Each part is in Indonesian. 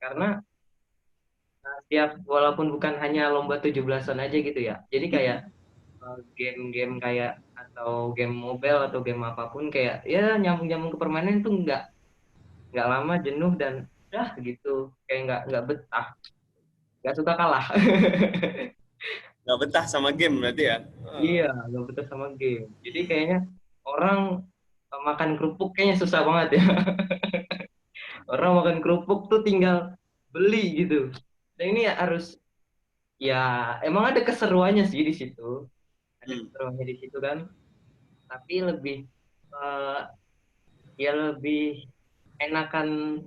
karena setiap walaupun bukan hanya lomba 17-an aja gitu ya. Jadi kayak game-game kayak atau game mobile atau game apapun kayak ya nyambung-nyambung ke permainan itu nggak lama jenuh dan dah gitu kayak nggak betah nggak suka kalah. Nggak betah sama game berarti ya? Iya nggak betah sama game jadi kayaknya orang makan kerupuk kayaknya susah banget ya. Orang makan kerupuk tuh tinggal beli gitu dan ini ya harus ya emang ada keseruannya sih di situ ada Hmm. keseruannya di situ kan tapi lebih eh, ya lebih enakan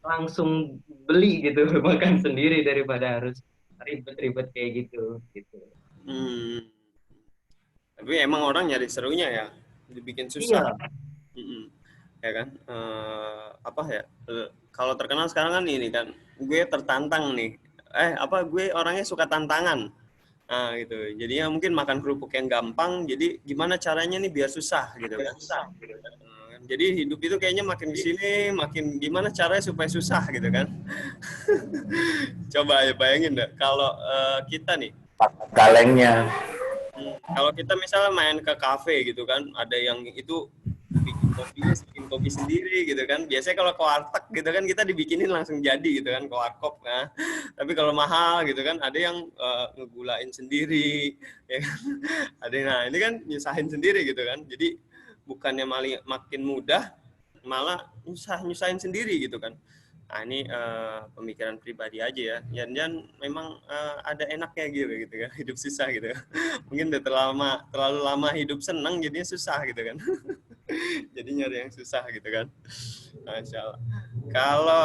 langsung beli gitu makan sendiri daripada harus ribet-ribet kayak gitu gitu. Hmm. Tapi emang orang nyari serunya ya, dibikin susah. Iya, Mm-mm. Ya kan? Apa ya? Kalau terkenal sekarang kan ini kan, gue tertantang nih. Apa gue orangnya suka tantangan. Nah, gitu. Jadinya mungkin makan kerupuk yang gampang, jadi gimana caranya nih biar susah gitu kan. Jadi hidup itu kayaknya makin di sini makin gimana caranya supaya susah gitu kan. Coba ya bayangin deh kalau kita nih. Kalengnya. Kalau kita misalnya main ke kafe gitu kan, ada yang itu bikin kopi sendiri gitu kan. Biasanya kalau ke warteg gitu kan kita dibikinin langsung jadi gitu kan, ke warkop. Nah, tapi kalau mahal gitu kan ada yang ngegulain sendiri ya kan. Ada nah ini kan nyusahin sendiri gitu kan. Jadi bukannya makin mudah malah nyusahin sendiri gitu kan. Nah, ini pemikiran pribadi aja ya. Dan memang ada enaknya gitu kan, hidup susah gitu. Mungkin udah terlalu lama hidup senang jadinya susah gitu kan. Jadi nyari yang susah gitu kan. Masya Allah. Kalau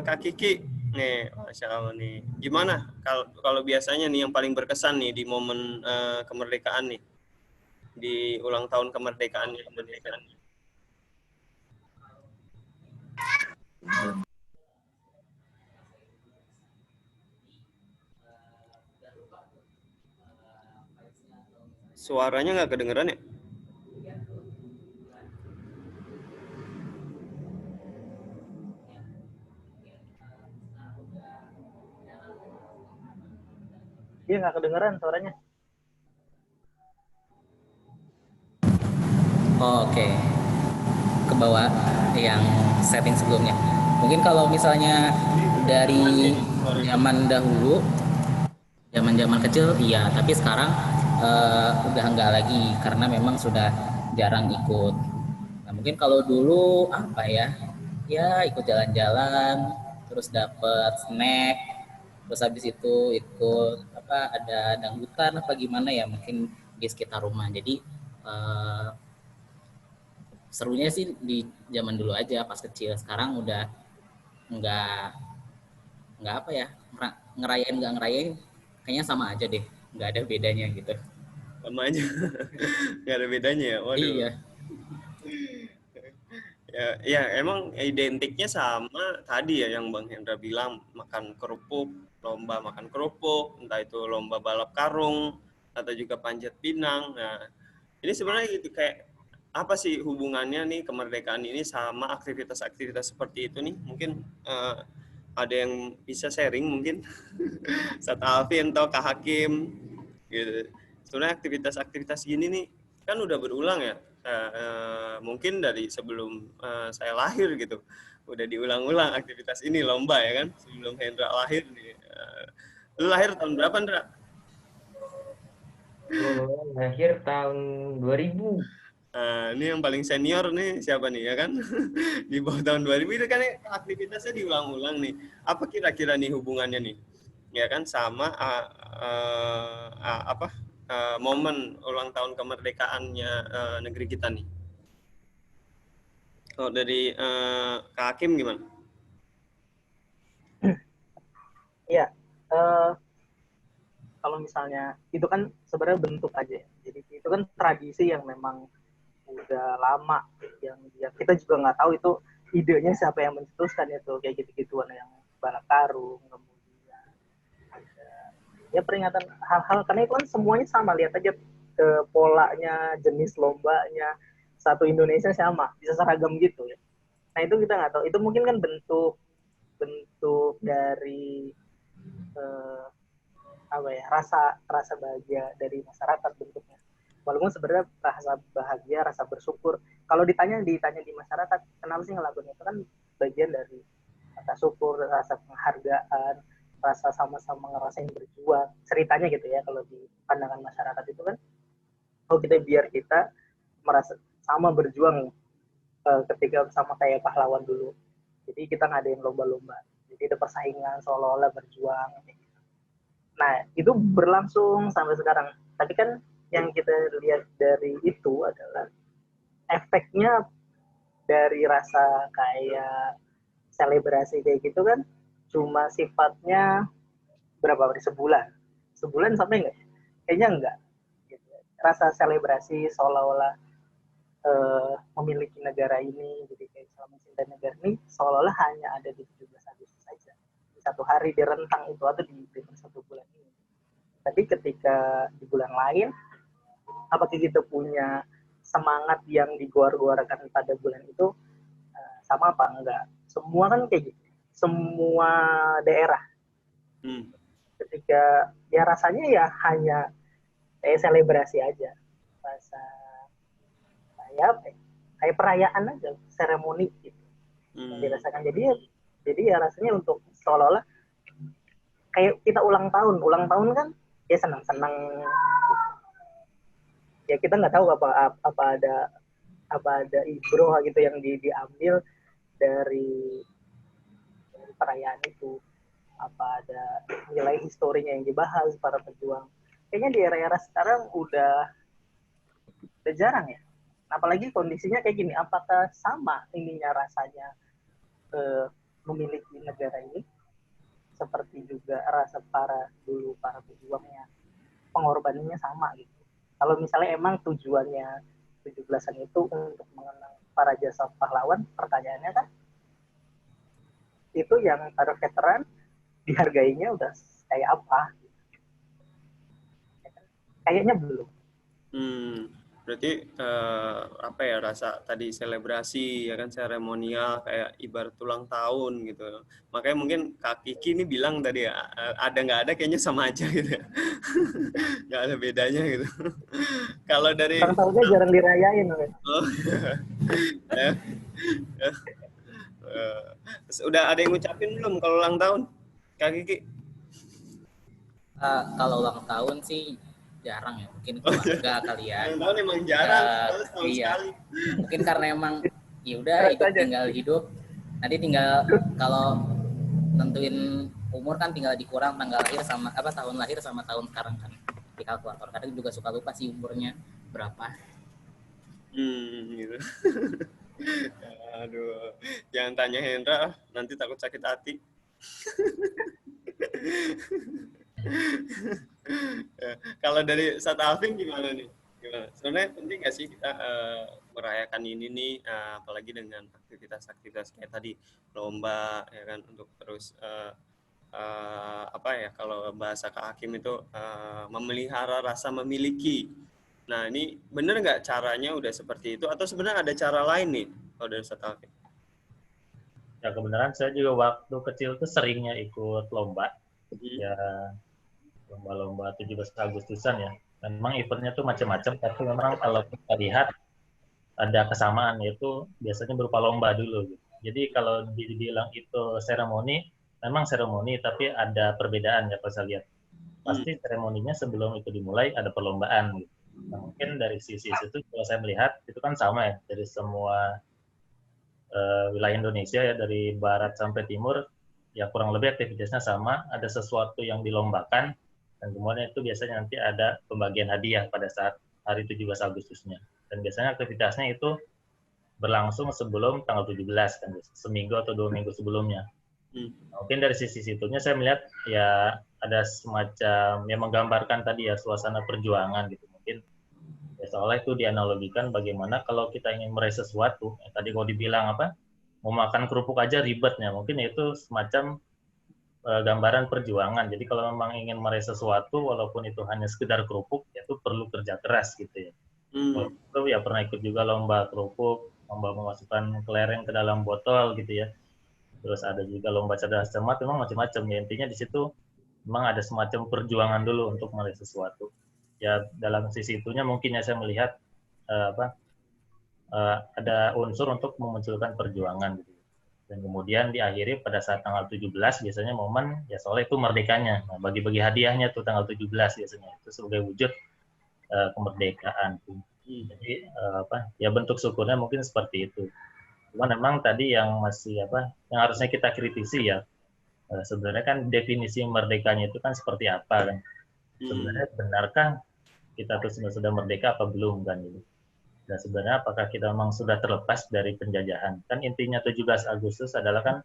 Kak Kiki nih, Masya Allah nih. Gimana kalau kalau biasanya nih yang paling berkesan nih di momen kemerdekaan nih, di ulang tahun kemerdekaan Indonesia? Suaranya nggak kedengeran ya? Dia nggak kedengeran suaranya. Oh, oke, ke bawah yang setting sebelumnya. Mungkin kalau misalnya dari zaman dahulu, zaman-zaman kecil, iya. Tapi sekarang udah enggak lagi karena memang sudah jarang ikut. Nah, mungkin kalau dulu apa ya? Ya ikut jalan-jalan, terus dapat snack, terus habis itu ikut apa ada dangdutan apa gimana ya mungkin di sekitar rumah. Jadi eh, serunya sih di zaman dulu aja pas kecil. Sekarang udah nggak nggak apa ya ngerayain nggak ngerayain kayaknya sama aja deh, nggak ada bedanya gitu. Sama aja. Nggak ada bedanya ya. Waduh. Iya. Ya, ya emang identiknya sama tadi ya yang Bang Hendra bilang makan kerupuk, lomba makan kerupuk, entah itu lomba balap karung atau juga panjat pinang. Nah, ini sebenarnya gitu kayak apa sih hubungannya nih kemerdekaan ini sama aktivitas-aktivitas seperti itu nih? Mungkin ada yang bisa sharing mungkin Ustadz Alvin atau Kak Hakim gitu. Sebenarnya aktivitas-aktivitas gini nih kan udah berulang ya. Mungkin dari sebelum saya lahir gitu udah diulang-ulang aktivitas ini lomba ya kan sebelum Hendra lahir nih. Lu lahir tahun berapa Hendra? Oh, lahir tahun 2000. Ini yang paling senior nih siapa nih ya kan? Di bawah tahun 2000 itu kan aktivitasnya diulang-ulang nih. Apa kira-kira nih hubungannya nih? Ya kan sama apa momen ulang tahun kemerdekaannya negeri kita nih. Kalau dari Kak Hakim gimana? Iya, eh, kalau misalnya itu kan sebenarnya bentuk aja ya. Jadi itu kan tradisi yang memang udah lama, yang kita juga nggak tahu itu idenya siapa yang mencetuskan itu kayak gitu-gituan yang balap karung, kemudian ada ya peringatan hal-hal karena itu kan semuanya sama, lihat aja ke polanya, jenis lombanya, satu Indonesia sama, bisa seragam gitu ya. Nah itu kita nggak tahu, itu mungkin kan bentuk bentuk dari apa ya, rasa bahagia dari masyarakat bentuknya. Walaupun sebenarnya rasa bahagia, rasa bersyukur, kalau ditanya di masyarakat kenapa sih ngelakuin itu, kan bagian dari rasa syukur, rasa penghargaan, rasa sama-sama ngerasain berjuang, ceritanya gitu ya. Kalau di pandangan masyarakat itu kan, oh kita biar kita merasa sama berjuang ketika sama kayak pahlawan dulu. Jadi kita ngadain lomba-lomba, jadi ada persaingan seolah-olah berjuang. Nah itu berlangsung sampai sekarang. Tapi kan yang kita lihat dari itu adalah efeknya dari rasa kayak selebrasi kayak gitu kan cuma sifatnya berapa hari, sebulan sampai nggak, kayaknya enggak gitu. Rasa selebrasi seolah-olah memiliki negara ini, jadi kayak selama cinta negara ini seolah-olah hanya ada di 17 Agustus saja, di satu hari di rentang itu atau di satu bulan ini. Tapi ketika di bulan lain, apakah kita punya semangat yang digor-gorkan pada bulan itu sama apa enggak? Semua kan kayak gitu, semua daerah ketika ya rasanya ya hanya selebrasi aja, rasa kayak perayaan aja, seremoni gitu yang dirasakan. Jadi ya rasanya untuk seolah-olah kayak kita ulang tahun kan ya senang-senang ya, kita nggak tahu apa ada ibroh gitu yang diambil dari perayaan itu, apa ada nilai historinya yang dibahas para pejuang. Kayaknya di era-era sekarang udah jarang ya. Apalagi kondisinya kayak gini, apakah sama ininya rasanya memiliki negara ini seperti juga rasa para pejuangnya, pengorbanannya sama gitu. Kalau misalnya emang tujuannya 17-an itu untuk mengenang para jasa pahlawan, pertanyaannya kan itu yang para veteran dihargainya udah kayak apa? Kayaknya belum. Berarti apa ya, rasa tadi selebrasi ya kan, seremonial kayak ibarat ulang tahun gitu. Makanya mungkin Kak Kiki ini bilang tadi ya, ada nggak ada kayaknya sama aja gitu ya. Nggak ada bedanya gitu. Kalau dari Ulang tahunnya jarang dirayain. Oh. Udah ada yang ngucapin belum kalau ulang tahun, Kak Kiki? Kalau ulang tahun sih jarang ya, mungkin keluarga kali ya. Ulang tahun emang jarang, tahun iya. sekali. Mungkin karena emang ya udah tinggal hidup. Nanti tinggal kalau nentuin umur kan tinggal dikurang tanggal lahir sama tahun lahir sama tahun sekarang kan di kalkulator. Kadang juga suka lupa sih umurnya berapa. Gitu. Aduh, jangan tanya Hendra, nanti takut sakit hati. Kalau dari Ustadz Alvin gimana nih? Sebenarnya penting nggak sih kita merayakan ini nih, apalagi dengan aktivitas-aktivitas kayak tadi lomba ya kan, untuk terus apa ya, kalau bahasa Kak Hakim itu memelihara rasa memiliki. Nah ini bener nggak caranya udah seperti itu, atau sebenarnya ada cara lain nih kalau dari Ustadz Alvin? Ya kebenaran saya juga waktu kecil tuh seringnya ikut lomba. Ya lomba-lomba 17 Agustusan ya. Memang eventnya tuh macam-macam, tapi memang kalau kita lihat ada kesamaan, yaitu biasanya berupa lomba dulu. Gitu. Jadi kalau dibilang itu seremoni, memang seremoni, tapi ada perbedaan ya kalau saya lihat. Pasti seremoninya sebelum itu dimulai ada perlombaan. Gitu. Nah, mungkin dari sisi itu kalau saya melihat itu kan sama ya, dari semua wilayah Indonesia ya, dari barat sampai timur, ya kurang lebih aktivitasnya sama, ada sesuatu yang dilombakan, dan kemudian itu biasanya nanti ada pembagian hadiah pada saat hari 17 Agustusnya. Dan biasanya aktivitasnya itu berlangsung sebelum tanggal 17, kan, seminggu atau 2 minggu sebelumnya. Mungkin dari sisi situnya saya melihat ya ada semacam yang menggambarkan tadi ya suasana perjuangan gitu. Mungkin ya seolah itu dianalogikan bagaimana kalau kita ingin meraih sesuatu, ya, tadi kalau dibilang apa, mau makan kerupuk aja ribetnya, mungkin itu semacam gambaran perjuangan. Jadi kalau memang ingin meraih sesuatu, walaupun itu hanya sekedar kerupuk, ya itu perlu kerja keras gitu ya. Itu ya pernah ikut juga lomba kerupuk, lomba memasukkan kelereng ke dalam botol gitu ya. terus ada juga lomba cerdas cermat, memang macam-macam ya. Intinya di situ memang ada semacam perjuangan dulu untuk meraih sesuatu. Ya dalam sisi itunya mungkin ya saya melihat ada unsur untuk memunculkan perjuangan gitu. Dan kemudian diakhiri pada saat tanggal 17 biasanya momen ya soalnya itu merdekanya. Nah, bagi-bagi hadiahnya tuh tanggal 17 biasanya itu sebagai wujud kemerdekaan. Jadi ya bentuk syukurnya mungkin seperti itu. Cuman memang tadi yang masih yang harusnya kita kritisi ya, sebenarnya kan definisi merdekanya itu kan seperti apa kan? Sebenarnya benarkah kita tuh sudah merdeka apa belum kan gitu. Dan sebenarnya apakah kita memang sudah terlepas dari penjajahan? Kan intinya 17 Agustus adalah kan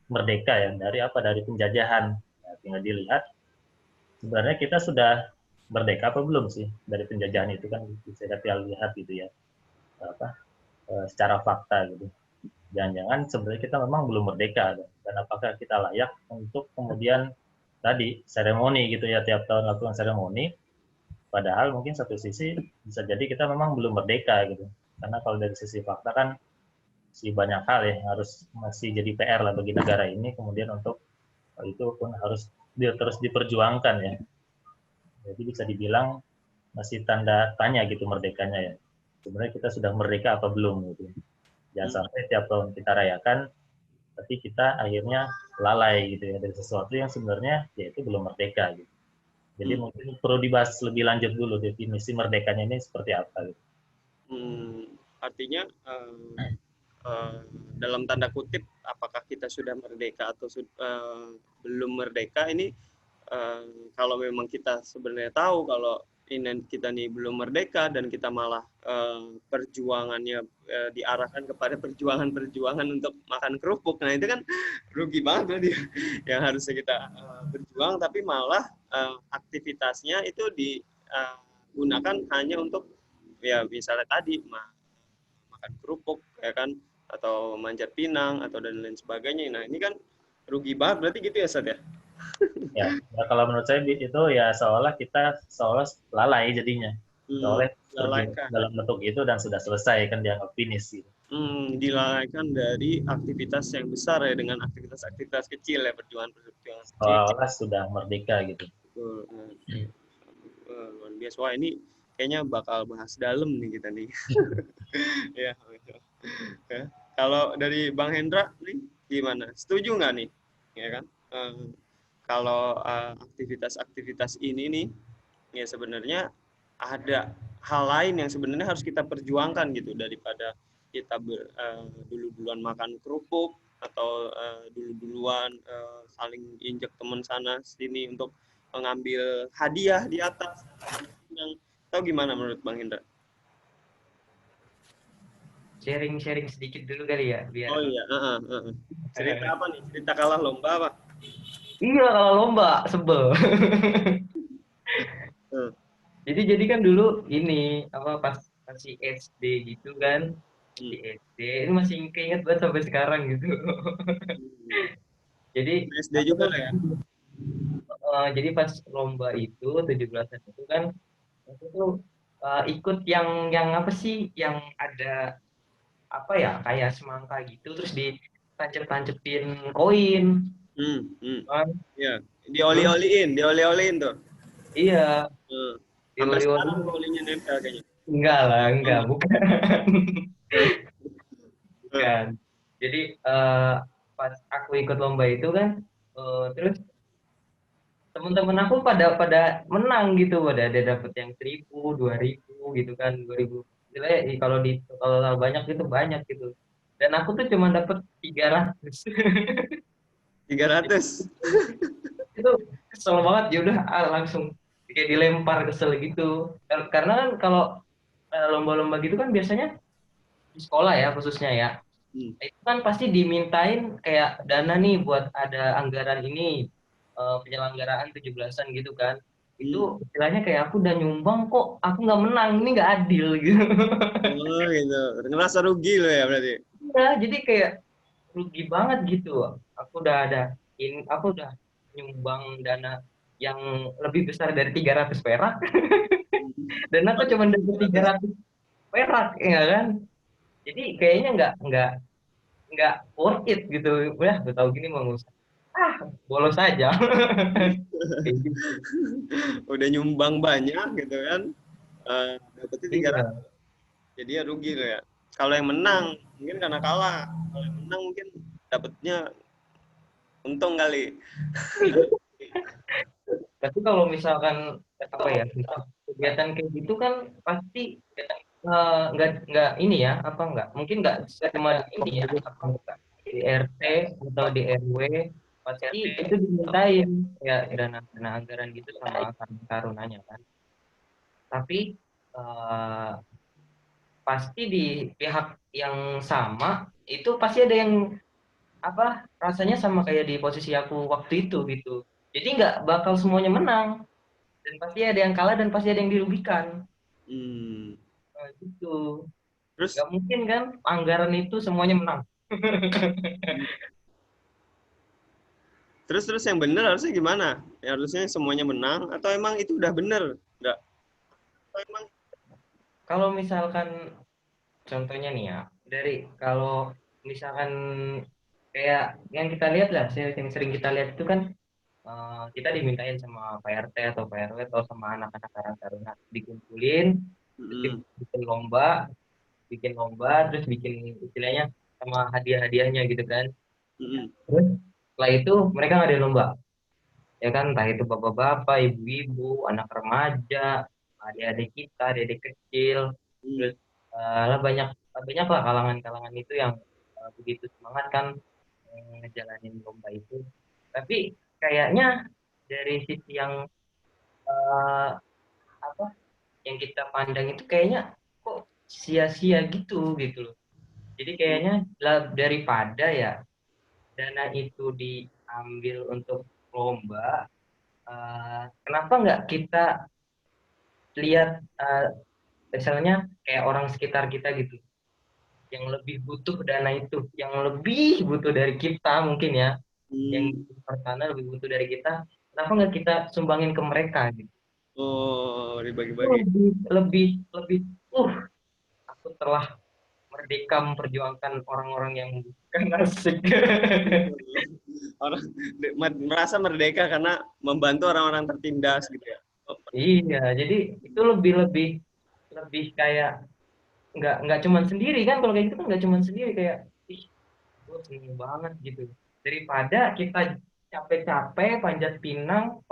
merdeka ya, dari apa? Dari penjajahan. Nah, tinggal dilihat sebenarnya kita sudah merdeka apa belum sih dari penjajahan itu kan bisa kita lihat gitu ya. Secara fakta gitu. Jangan-jangan sebenarnya kita memang belum merdeka dan apakah kita layak untuk kemudian tadi seremoni gitu ya, tiap tahun lakukan seremoni, padahal mungkin satu sisi bisa jadi kita memang belum merdeka gitu, karena kalau dari sisi fakta kan masih banyak hal yang harus masih jadi PR lah bagi negara ini, kemudian untuk itu pun harus terus diperjuangkan ya. Jadi bisa dibilang masih tanda tanya gitu merdekanya ya, sebenarnya kita sudah merdeka apa belum gitu. Jangan sampai tiap tahun kita rayakan, tapi kita akhirnya lalai gitu ya dari sesuatu yang sebenarnya ya itu belum merdeka gitu. Jadi mungkin perlu dibahas lebih lanjut dulu definisi merdekanya ini seperti apa gitu. Artinya dalam tanda kutip apakah kita sudah merdeka atau belum merdeka ini kalau memang kita sebenarnya tahu kalau ini kita nih belum merdeka dan kita malah perjuangannya diarahkan kepada perjuangan untuk makan kerupuk. Nah itu kan rugi banget berarti yang harusnya kita berjuang tapi malah aktivitasnya itu digunakan hanya untuk ya misalnya tadi makan kerupuk ya kan atau manjat pinang atau dan lain sebagainya. Nah ini kan rugi banget berarti gitu ya Sat ya? Ya, kalau menurut saya itu ya seolah kita lalai jadinya. Seolah dalam bentuk itu dan sudah selesai kan dianggap finish gitu. Dilalaikan dari aktivitas yang besar ya dengan aktivitas-aktivitas kecil ya perjuangan kecil. Seolah sudah merdeka gitu. Luar biasa. Wah ini kayaknya bakal bahas dalam nih kita nih. Ya. Kalau dari Bang Hendra nih gimana? Setuju nggak nih? Ya kan? Kalau aktivitas-aktivitas ini nih, ya sebenarnya ada hal lain yang sebenarnya harus kita perjuangkan gitu daripada kita dulu-duluan makan kerupuk atau dulu-duluan saling injek teman sana sini untuk mengambil hadiah di atas. Tahu gimana menurut Bang Hendra? Sharing sedikit dulu kali ya biar. Oh iya, cerita apa nih? Cerita kalah lomba apa? Iya kalau lomba sebel. Jadi kan dulu ini pas masih SD gitu kan, di SD ini masih keinget banget sampai sekarang gitu. Jadi SD juga lah ya. Jadi pas lomba itu 17-an itu kan aku tuh ikut yang apa sih yang ada apa ya kayak semangka gitu terus ditancep-tancepin koin. Iya, dioli-oliin tuh. Iya. Sampai sekarang olinya nempel kayaknya. Enggak, bukan. Bukan. Jadi pas aku ikut lomba itu kan, terus teman-teman aku pada menang gitu, pada ada dapat yang 1.000, 2.000 gitu kan, 2.000. Kalau banyak itu banyak gitu. Dan aku tuh cuma dapat 300. 300. Itu kesel banget, ya udah langsung kayak dilempar, kesel gitu. Karena kan kalau lomba-lomba gitu kan biasanya di sekolah ya khususnya ya. Itu kan pasti dimintain kayak dana nih buat ada anggaran ini penyelenggaraan 17-an gitu kan. Itu istilahnya kayak aku udah nyumbang kok aku nggak menang, ini nggak adil gitu. Oh gitu. Ngerasa rugi lo ya berarti. Iya, jadi kayak rugi banget gitu. Aku udah nyumbang dana yang lebih besar dari 300 perak. Dan aku cuma dapat 300 perak ya kan. Jadi kayaknya nggak worth it gitu. Udah, gue tahu gini mau ngusah. Bolos aja. Kayak gitu. Udah nyumbang banyak gitu kan, dapetnya 300, Iya. jadi ya rugi lo ya. Kalau yang menang mungkin karena kalah, kalau yang menang mungkin dapetnya untung kali. Tapi kalau misalkan apa ya, kegiatan kayak gitu kan pasti nggak ini ya, apa nggak? Mungkin nggak cuma di ini ya, apa nggak, di RT atau di RW pasti itu dimintain ya dana anggaran gitu sama Karang Tarunanya kan. Tapi eh, pasti di pihak yang sama itu pasti ada yang apa rasanya sama kayak di posisi aku waktu itu gitu. Jadi nggak bakal semuanya menang dan pasti ada yang kalah dan pasti ada yang dirugikan. Hmm. Nah, gitu. Terus Nggak mungkin kan anggaran itu semuanya menang. terus terus yang benar harusnya gimana? Ya, harusnya semuanya menang atau emang itu udah bener? Enggak. Atau emang Kalau misalkan contohnya nih ya, dari kalau misalkan kayak yang kita lihat lah, yang sering kita lihat itu kan kita dimintain sama Pak RT atau Pak RW atau sama anak-anak Karang Taruna dikumpulin, terus mm, bikin lomba, terus bikin istilahnya sama hadiah-hadiahnya gitu kan. mm, Terus setelah itu mereka ngadain lomba, ya kan, entah itu bapak-bapak, ibu-ibu, anak remaja, adik-adik kita, adik-adik kecil, mm. terus lah banyak banyak lah kalangan-kalangan itu yang begitu semangat kan ngejalanin lomba itu. Tapi kayaknya dari sisi yang eh, apa yang kita pandang itu kayaknya kok sia-sia gitu loh. Jadi kayaknya daripada ya dana itu diambil untuk lomba, kenapa nggak kita lihat misalnya kayak orang sekitar kita gitu, yang lebih butuh dana itu, yang lebih butuh dari kita mungkin ya, yang Hmm. di luar sana lebih butuh dari kita, kenapa nggak kita sumbangin ke mereka gitu? Oh, Itu dibagi-bagi. lebih lebih uh aku telah merdeka memperjuangkan orang-orang yang bukan asik. Orang merasa merdeka karena membantu orang-orang tertindas gitu ya. Oh, Iya, jadi itu lebih lebih lebih kayak nggak cuman sendiri kan, kalau kayak gitu kan nggak cuman sendiri kayak ih gue seneng banget gitu, daripada kita capek-capek panjat pinang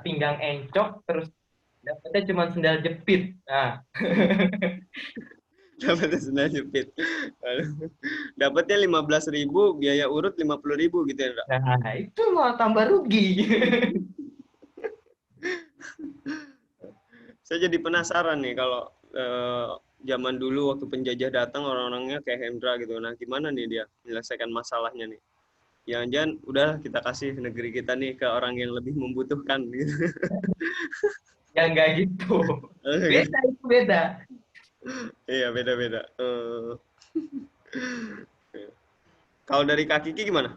pinggang encok terus dapetnya cuma sendal jepit. Nah, dapatnya sendal jepit. Dapatnya 15.000, biaya urut 50.000 gitu ya, Kak? nah itu malah tambah rugi. Saya jadi penasaran nih kalau zaman dulu waktu penjajah datang orang-orangnya kayak Hendra gitu. Nah, gimana nih dia menyelesaikan masalahnya nih? Jangan-jangan udah kita kasih negeri kita nih ke orang yang lebih membutuhkan gitu. Ya nggak gitu, Oke. beda itu beda. Iya, beda-beda. Kalau dari Kak Kiki gimana?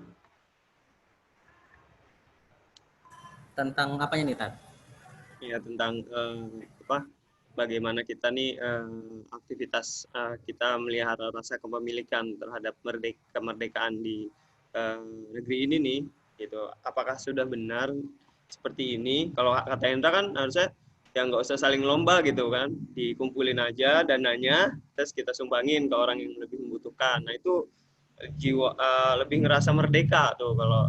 Tentang apanya nih, Tat? Ya tentang apa? Bagaimana kita nih aktivitas kita melihara rasa kepemilikan terhadap kemerdekaan di eh, negeri ini nih, gitu. Apakah sudah benar seperti ini? Kalau kata Hendra kan harusnya ya nggak usah saling lomba gitu kan, dikumpulin aja dananya, terus kita sumbangin ke orang yang lebih membutuhkan. Nah itu jiwa lebih ngerasa merdeka tuh kalau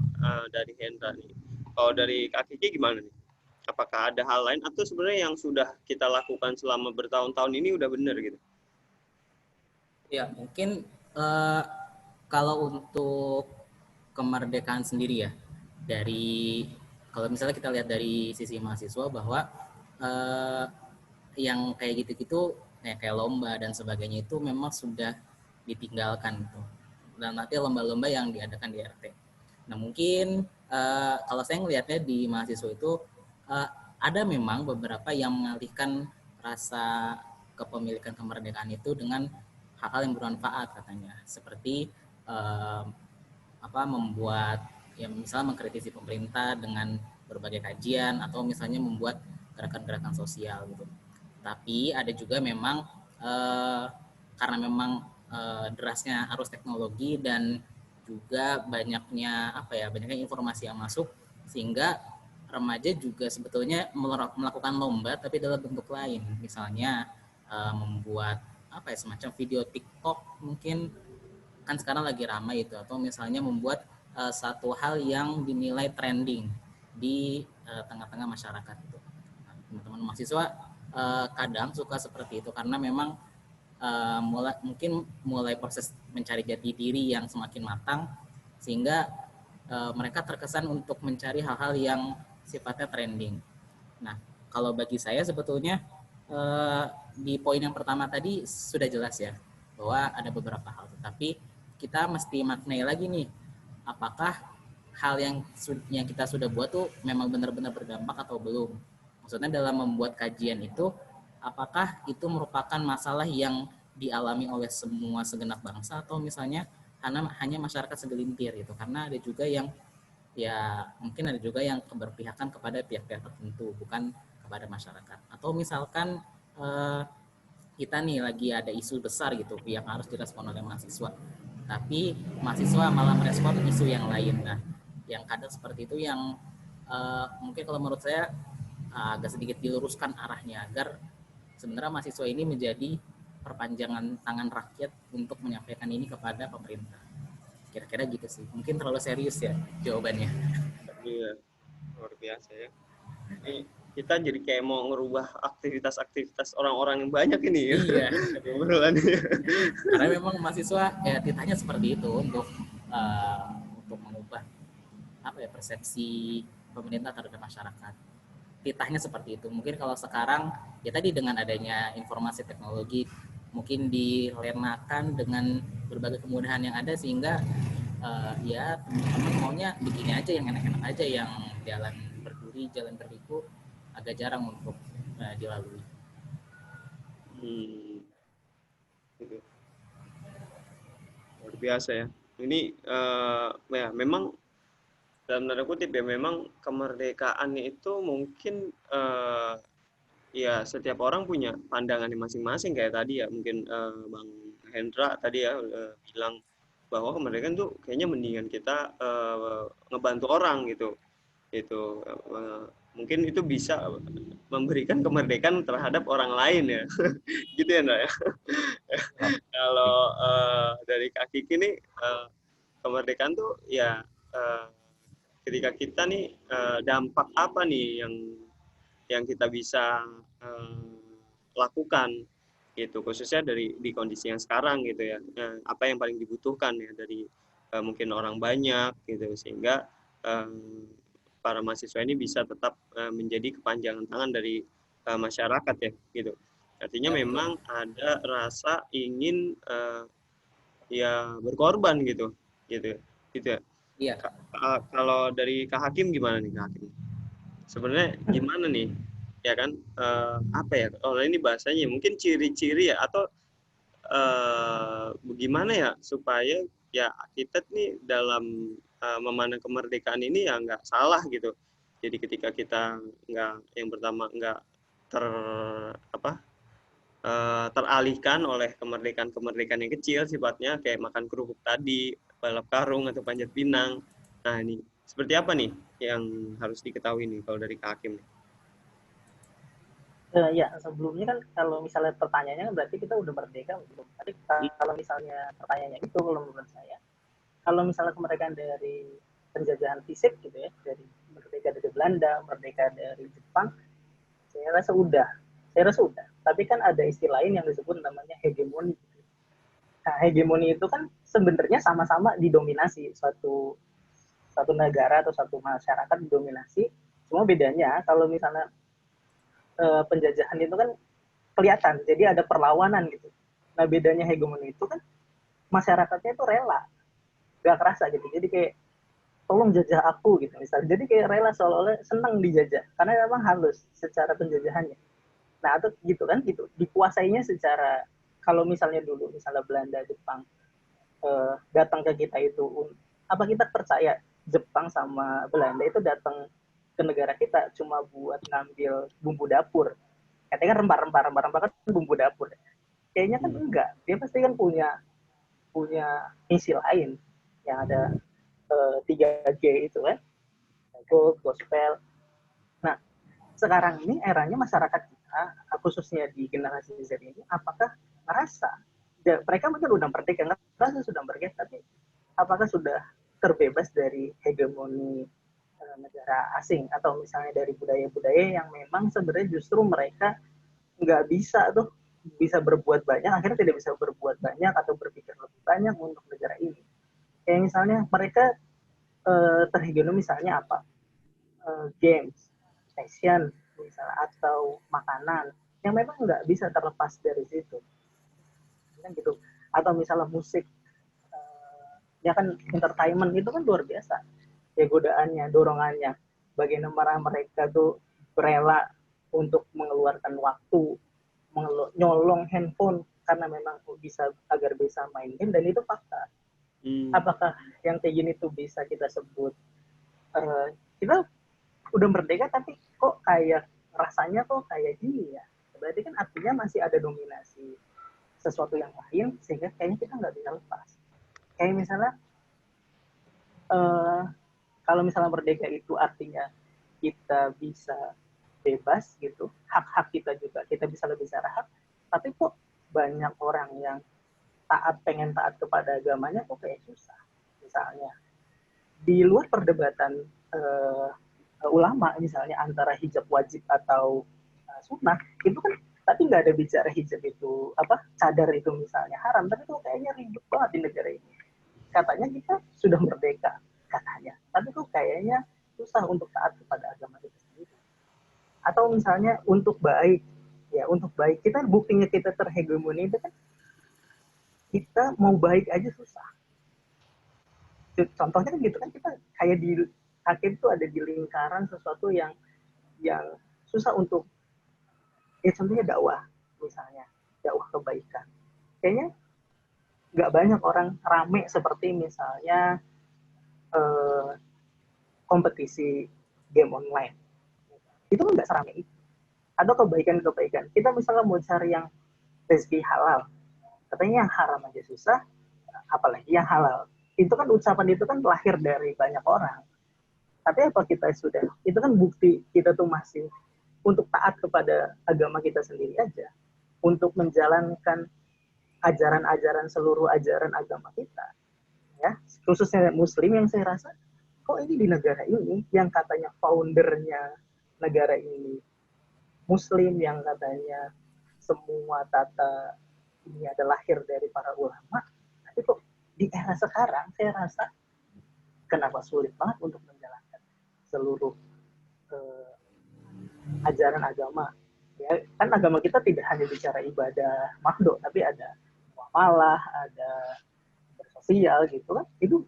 dari Hendra nih. Kalau dari Kak Kiki gimana nih? Apakah ada hal lain atau sebenarnya yang sudah kita lakukan selama bertahun-tahun ini udah benar gitu? Ya, mungkin eh, kalau untuk kemerdekaan sendiri ya, dari kalau misalnya kita lihat dari sisi mahasiswa bahwa eh, yang kayak gitu-gitu kayak lomba dan sebagainya itu memang sudah ditinggalkan tuh. Dan nanti lomba-lomba yang diadakan di RT. Nah mungkin kalau saya melihatnya di mahasiswa itu eh, ada memang beberapa yang mengalihkan rasa kepemilikan kemerdekaan itu dengan hal-hal yang bermanfaat katanya, seperti eh, apa membuat ya misalnya mengkritisi pemerintah dengan berbagai kajian atau misalnya membuat gerakan-gerakan sosial gitu. Tapi ada juga memang karena memang derasnya arus teknologi dan juga banyaknya banyaknya informasi yang masuk, sehingga remaja juga sebetulnya melakukan lomba tapi dalam bentuk lain, misalnya membuat semacam video TikTok mungkin, kan sekarang lagi ramai itu, atau misalnya membuat satu hal yang dinilai trending di tengah-tengah masyarakat itu. Nah, teman-teman mahasiswa kadang suka seperti itu karena memang mulai proses mencari jati diri yang semakin matang, sehingga mereka terkesan untuk mencari hal-hal yang sifatnya trending. Nah, kalau bagi saya sebetulnya di poin yang pertama tadi sudah jelas ya, bahwa ada beberapa hal, tetapi kita mesti maknai lagi nih, apakah hal yang kita sudah buat tuh memang benar-benar berdampak atau belum. Maksudnya dalam membuat kajian itu, apakah itu merupakan masalah yang dialami oleh semua segenap bangsa, atau misalnya hanya masyarakat segelintir gitu. Karena ada juga yang mungkin ada juga yang keberpihakan kepada pihak-pihak tertentu, bukan kepada masyarakat. Atau misalkan kita nih lagi ada isu besar gitu yang harus direspon oleh mahasiswa, tapi mahasiswa malah merespon isu yang lain. Nah, yang kadang seperti itu yang mungkin kalau menurut saya agak sedikit diluruskan arahnya, agar sebenarnya mahasiswa ini menjadi perpanjangan tangan rakyat untuk menyampaikan ini kepada pemerintah. Kira-kira gitu sih. Mungkin terlalu serius ya jawabannya. Iya, luar biasa ya. Ini kita jadi kayak mau ngerubah aktivitas-aktivitas orang-orang yang banyak ini ya. Iya. Obrolannya. Karena memang mahasiswa titahnya seperti itu untuk mengubah persepsi pemerintah terhadap masyarakat. Titahnya seperti itu. Mungkin kalau sekarang ya tadi dengan adanya informasi teknologi mungkin dilenakan dengan berbagai kemudahan yang ada, sehingga ya teman-teman maunya begini aja, yang enak-enak aja, yang jalan berduri, jalan berliku agak jarang untuk dilalui. Gitu. Luar biasa ya. Ini ya memang dalam tanda kutip ya, memang kemerdekaan itu mungkin ya setiap orang punya pandangannya masing-masing, kayak tadi ya mungkin Bang Hendra tadi ya bilang bahwa kemerdekaan tuh kayaknya mendingan kita ngebantu orang gitu. Mungkin itu bisa memberikan kemerdekaan terhadap orang lain ya. Gitu ya, Ndra ya. Kalau dari Kak Kiki nih kemerdekaan tuh ya ketika kita nih dampak apa nih yang kita bisa lakukan gitu, khususnya di kondisi yang sekarang gitu ya, apa yang paling dibutuhkan ya dari mungkin orang banyak gitu, sehingga para mahasiswa ini bisa tetap menjadi kepanjangan tangan dari masyarakat ya gitu. Artinya memang ada rasa ingin ya berkorban gitu ya. Iya. Kalau dari Kak Hakim gimana nih Kak Hakim? Sebenarnya gimana nih ya kan, apa ya, kalau ini bahasanya mungkin ciri-ciri ya, atau bagaimana ya supaya ya kita nih dalam memandang kemerdekaan ini ya nggak salah gitu. Jadi ketika kita yang pertama nggak ter teralihkan oleh kemerdekaan yang kecil sifatnya, kayak makan kerupuk tadi, balap karung atau panjat pinang. Nah ini seperti apa nih yang harus diketahui nih kalau dari Kak Hakim nih? Ya, sebelumnya kan kalau misalnya pertanyaannya berarti kita udah merdeka belum? Tapi kalau misalnya pertanyaannya itu, kalau menurut saya, kalau misalnya kemerdekaan dari penjajahan fisik gitu ya, dari merdeka dari Belanda, merdeka dari Jepang, saya rasa udah. Tapi kan ada istilah lain yang disebut namanya hegemoni. Nah, hegemoni itu kan sebenarnya sama-sama didominasi suatu negara atau satu masyarakat didominasi. Cuma bedanya kalau misalnya penjajahan itu kan kelihatan, jadi ada perlawanan gitu. Nah, bedanya hegemoni itu kan masyarakatnya itu rela, gak kerasa gitu. Jadi kayak tolong jajah aku gitu misalnya. Jadi kayak rela, seolah-olah senang dijajah karena memang halus secara penjajahannya. Nah, atau gitu kan gitu. Dikuasainya secara, kalau misalnya dulu misalnya Belanda, Jepang datang ke kita itu, apa kita percaya Jepang sama Belanda itu datang ke negara kita cuma buat ngambil bumbu dapur? Katanya kan rempah-rempah kan bumbu dapur. Kayaknya kan enggak. Dia pasti kan punya misi lain. yang ada 3G itu kan, gold, gospel. Nah, sekarang ini eranya masyarakat kita, khususnya di generasi Z ini, apakah merasa mereka mungkin udah merdeka, ngerasa sudah merdeka, tapi apakah sudah terbebas dari hegemoni negara asing atau misalnya dari budaya-budaya yang memang sebenarnya justru mereka nggak bisa tuh bisa berbuat banyak, akhirnya tidak bisa berbuat banyak atau berpikir lebih banyak untuk negara ini. Kayak misalnya mereka terhegemoni misalnya apa? Games, fashion, misalnya, atau makanan yang memang nggak bisa terlepas dari situ. Kan gitu. Atau misalnya musik, ya kan entertainment itu kan luar biasa. Ya godaannya, dorongannya. Bagaimana mereka tuh rela untuk mengeluarkan waktu, nyolong handphone karena memang bisa agar bisa main game, dan itu fakta. Apakah yang kayak gini tuh bisa kita sebut kita udah merdeka tapi kok kayak rasanya kok kayak gini ya? Berarti kan artinya masih ada dominasi sesuatu yang lain sehingga kayaknya kita nggak bisa lepas. Kayak misalnya kalau misalnya merdeka itu artinya kita bisa bebas gitu, hak-hak kita juga kita bisa lebih secara hak, tapi kok banyak orang yang pengen taat kepada agamanya kok kayak susah. Misalnya di luar perdebatan ulama misalnya antara hijab wajib atau sunnah, itu kan tapi nggak ada bicara hijab itu apa, cadar itu misalnya haram, tapi kok kayaknya ribet banget di negara ini. Katanya kita sudah merdeka katanya, tapi kok kayaknya susah untuk taat kepada agama kita sendiri. Atau misalnya untuk baik, ya untuk baik kita buktinya kita terhegemoni itu kan kita mau baik aja susah. Contohnya kan gitu kan, kita kayak di akhir itu ada di lingkaran sesuatu yang susah untuk, ya contohnya dakwah misalnya, dakwah kebaikan. Kayaknya nggak banyak orang rame seperti misalnya kompetisi game online. Itu kan nggak serame itu. Atau kebaikan-kebaikan. Kita misalnya mau cari yang rezeki halal, katanya yang haram aja susah, apalagi yang halal. Itu kan ucapan itu kan lahir dari banyak orang. Tapi apa kita sudah, itu kan bukti kita tuh masih untuk taat kepada agama kita sendiri aja, untuk menjalankan ajaran-ajaran seluruh ajaran agama kita, ya khususnya Muslim yang saya rasa kok ini di negara ini yang katanya foundernya negara ini Muslim, yang katanya semua tata ini adalah lahir dari para ulama, tapi kok di era sekarang saya rasa kenapa sulit banget untuk menjalankan seluruh ajaran agama. Ya, kan agama kita tidak hanya bicara ibadah mahdo, tapi ada muamalah, ada bersosial gitu kan. Itu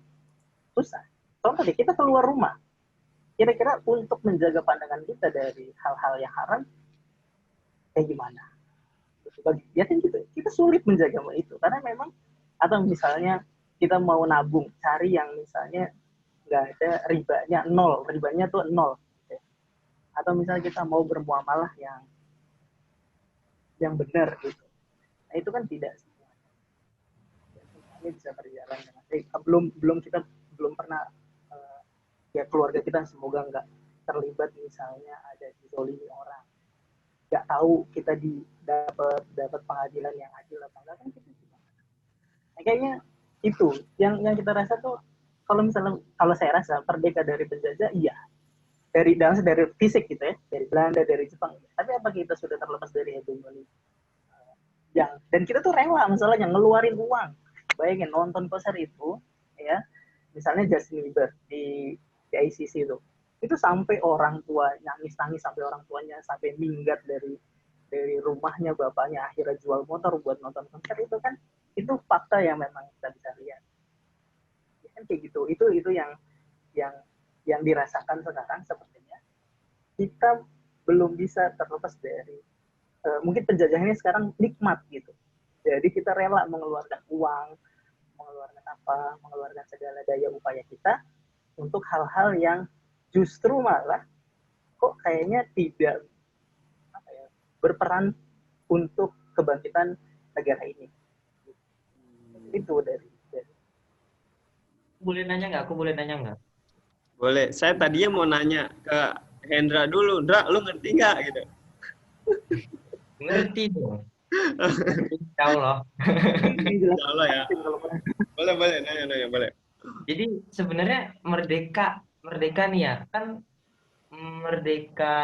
susah. Contoh deh, kita keluar rumah, kira-kira untuk menjaga pandangan kita dari hal-hal yang haram, kayak gimana? Ya kan gitu, kita sulit menjaga itu, karena memang, atau misalnya kita mau nabung, cari yang misalnya nggak ada ribanya nol, ribanya tuh nol. Atau misalnya kita mau bermuamalah yang benar gitu. Nah itu kan tidak semuanya. Semuanya bisa berjalan dengan baik. Belum pernah ya keluarga kita semoga nggak terlibat misalnya ada dizolimi orang. Nggak tahu kita dapat pengadilan yang adil apa enggak, kan kita juga. Nah, kayaknya itu yang kita rasa tuh, kalau saya rasa merdeka dari penjajah iya, dari fisik gitu ya, dari Belanda, dari Jepang. Tapi apa kita sudah terlepas dari hegemoni dan kita tuh rela masalahnya ngeluarin uang. Bayangin nonton konser itu ya, misalnya Justin Bieber di ICC itu sampai orang tua nangis sampai orang tuanya sampai minggat dari rumahnya, bapaknya akhirnya jual motor buat nonton konser. Itu kan itu fakta yang memang kita bisa lihat ya, kan kayak gitu. Itu yang dirasakan sekarang. Sepertinya kita belum bisa terlepas dari mungkin penjajah ini sekarang nikmat gitu, jadi kita rela mengeluarkan uang, mengeluarkan segala daya upaya kita untuk hal-hal yang justru malah kok kayaknya tidak berperan untuk kebangkitan negara ini. Itu dari boleh nanya nggak? Aku boleh nanya nggak? Boleh. Saya tadinya mau nanya ke Hendra dulu. Ndra, lu ngerti nggak gitu? Ngerti dong. Ngerti, insya Allah. Insya Allah ya. Dijelasin kalau pernah. Boleh, nanya, boleh. Jadi sebenarnya merdeka, merdeka nih ya, kan merdeka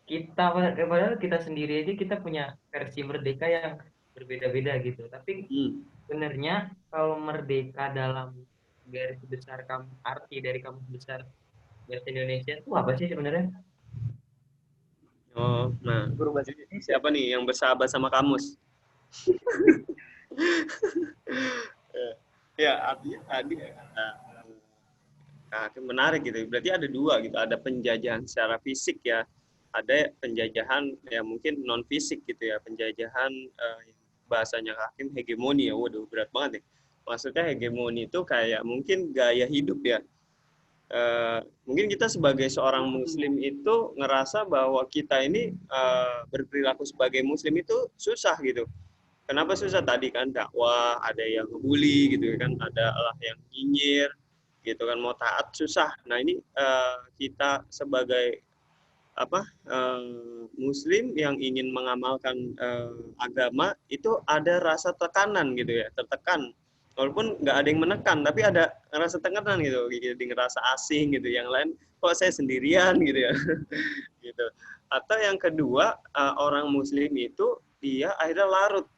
kita, padahal kita sendiri aja kita punya versi merdeka yang berbeda-beda gitu. Tapi Hmm. sebenarnya kalau merdeka dalam garis besar kamu, arti dari kamus besar bahasa Indonesia itu apa sih sebenarnya? Oh, nah. Guru bahasa Jadi, Indonesia. siapa nih yang bersahabat sama kamus? Ya, artinya tadi menarik gitu. Berarti ada dua gitu. Ada penjajahan secara fisik ya. Ada penjajahan ya mungkin non fisik gitu ya. Penjajahan bahasanya Hakim hegemoni ya. Waduh, berat banget nih. Maksudnya hegemoni itu kayak mungkin gaya hidup ya. Mungkin kita sebagai seorang muslim itu ngerasa bahwa kita ini berperilaku sebagai muslim itu susah gitu. Kenapa susah? Tadi kan dakwah, ada yang ngebully gitu kan, ada Allah yang nyinyir gitu kan, mau taat susah. Nah ini kita sebagai muslim yang ingin mengamalkan agama itu ada rasa tekanan gitu ya, tertekan. Walaupun nggak ada yang menekan, tapi ada rasa tekanan gitu, jadi ngerasa asing gitu. Yang lain kok saya sendirian gitu ya, gitu. Atau yang kedua orang muslim itu dia akhirnya larut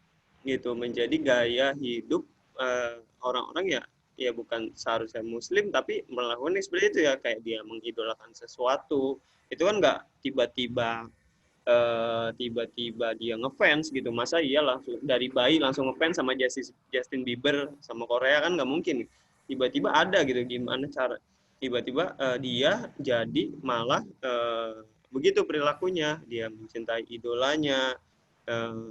gitu menjadi gaya hidup orang-orang ya bukan seharusnya muslim tapi melakukan seperti itu ya, kayak dia mengidolakan sesuatu itu kan nggak tiba-tiba dia ngefans gitu. Masa iya langsung dari bayi langsung ngefans sama Justin Bieber sama Korea, kan nggak mungkin. Tiba-tiba ada gitu, gimana cara tiba-tiba dia jadi malah begitu perilakunya, dia mencintai idolanya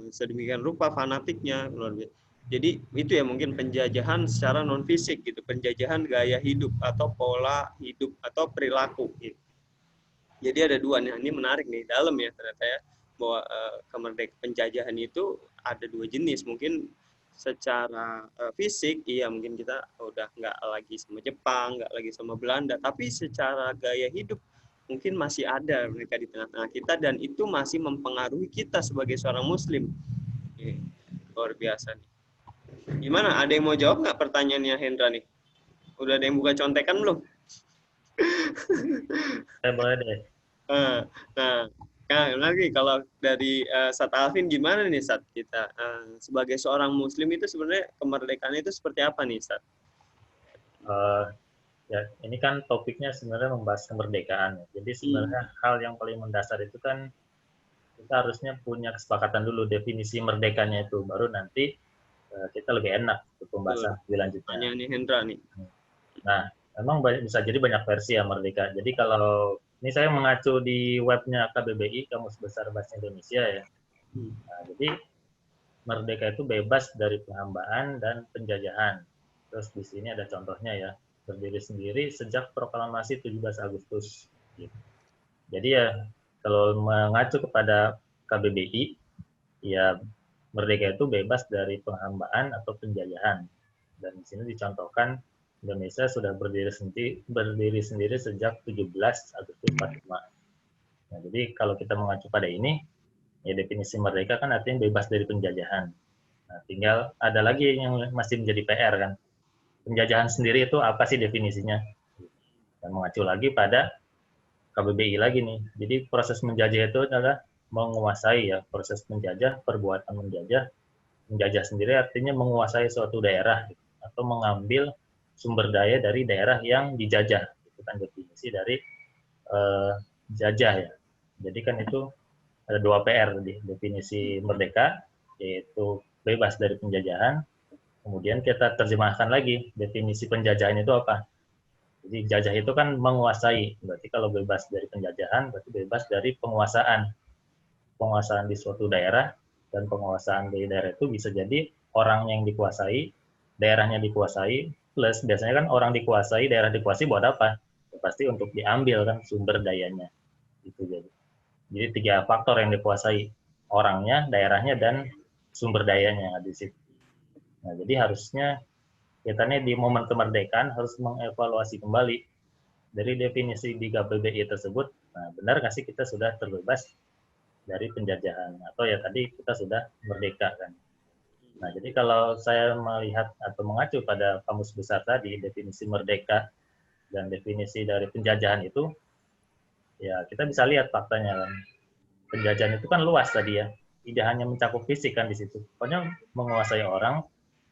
sedemikian rupa, fanatiknya luar biasa. Jadi itu ya mungkin penjajahan secara non fisik gitu, penjajahan gaya hidup atau pola hidup atau perilaku gitu. Jadi ada dua nih, ini menarik nih, dalam ya ternyata ya, bahwa kemerdekaan penjajahan itu ada dua jenis. Mungkin secara fisik, iya mungkin kita udah nggak lagi sama Jepang, nggak lagi sama Belanda, tapi secara gaya hidup mungkin masih ada mereka di tengah-tengah kita, dan itu masih mempengaruhi kita sebagai seorang muslim. Luar biasa nih. Gimana, ada yang mau jawab nggak pertanyaannya Hendra nih? Udah ada yang buka contekan belum? Saya boleh deh. Nah, lagi kalau dari Sat Alvin gimana nih Sat, kita sebagai seorang muslim itu sebenarnya kemerdekaan itu seperti apa nih Sat? Ya, ini kan topiknya sebenarnya membahas kemerdekaan. Jadi sebenarnya hal yang paling mendasar itu kan kita harusnya punya kesepakatan dulu definisi merdekanya itu, baru nanti kita lebih enak untuk pembahasan lebih lanjutnya. Tanya nih Hendra nih. Nah, memang bisa jadi banyak versi ya merdeka. Jadi kalau ini saya mengacu di webnya KBBI, Kamus Besar Bahasa Indonesia ya. Nah, jadi merdeka itu bebas dari penghambaan dan penjajahan. Terus di sini ada contohnya ya, berdiri sendiri sejak proklamasi 17 Agustus. Jadi ya kalau mengacu kepada KBBI, ya merdeka itu bebas dari penghambaan atau penjajahan. Dan di sini dicontohkan Indonesia sudah berdiri sendiri sejak 17 Agustus 45. Nah, jadi kalau kita mengacu pada ini, ya definisi merdeka kan artinya bebas dari penjajahan. Nah, tinggal ada lagi yang masih menjadi PR kan. Penjajahan sendiri itu apa sih definisinya? Dan mengacu lagi pada KBBI lagi nih. Jadi proses menjajah itu adalah menguasai ya, proses menjajah, perbuatan menjajah. Menjajah sendiri artinya menguasai suatu daerah atau mengambil sumber daya dari daerah yang dijajah. Itu kan definisi dari jajah ya. Jadi kan itu ada dua PR di definisi merdeka, yaitu bebas dari penjajahan. Kemudian kita terjemahkan lagi definisi penjajahan itu apa. Jadi jajah itu kan menguasai. Berarti kalau bebas dari penjajahan, berarti bebas dari penguasaan. Penguasaan di suatu daerah, dan penguasaan di daerah itu bisa jadi orang yang dikuasai, daerahnya dikuasai, plus biasanya kan orang dikuasai, daerah dikuasai buat apa? Ya, pasti untuk diambil kan sumber dayanya. Itu jadi tiga faktor yang dikuasai, orangnya, daerahnya, dan sumber dayanya di situ. Nah, jadi harusnya kita nih di momen kemerdekaan harus mengevaluasi kembali dari definisi di KBBI tersebut. Nah, benar nggak sih kita sudah terbebas dari penjajahan, atau ya tadi kita sudah merdeka kan? Nah, jadi kalau saya melihat atau mengacu pada kamus besar tadi, definisi merdeka dan definisi dari penjajahan itu, ya kita bisa lihat faktanya kan. Penjajahan itu kan luas tadi ya, tidak hanya mencakup fisik kan di situ. Pokoknya menguasai orang,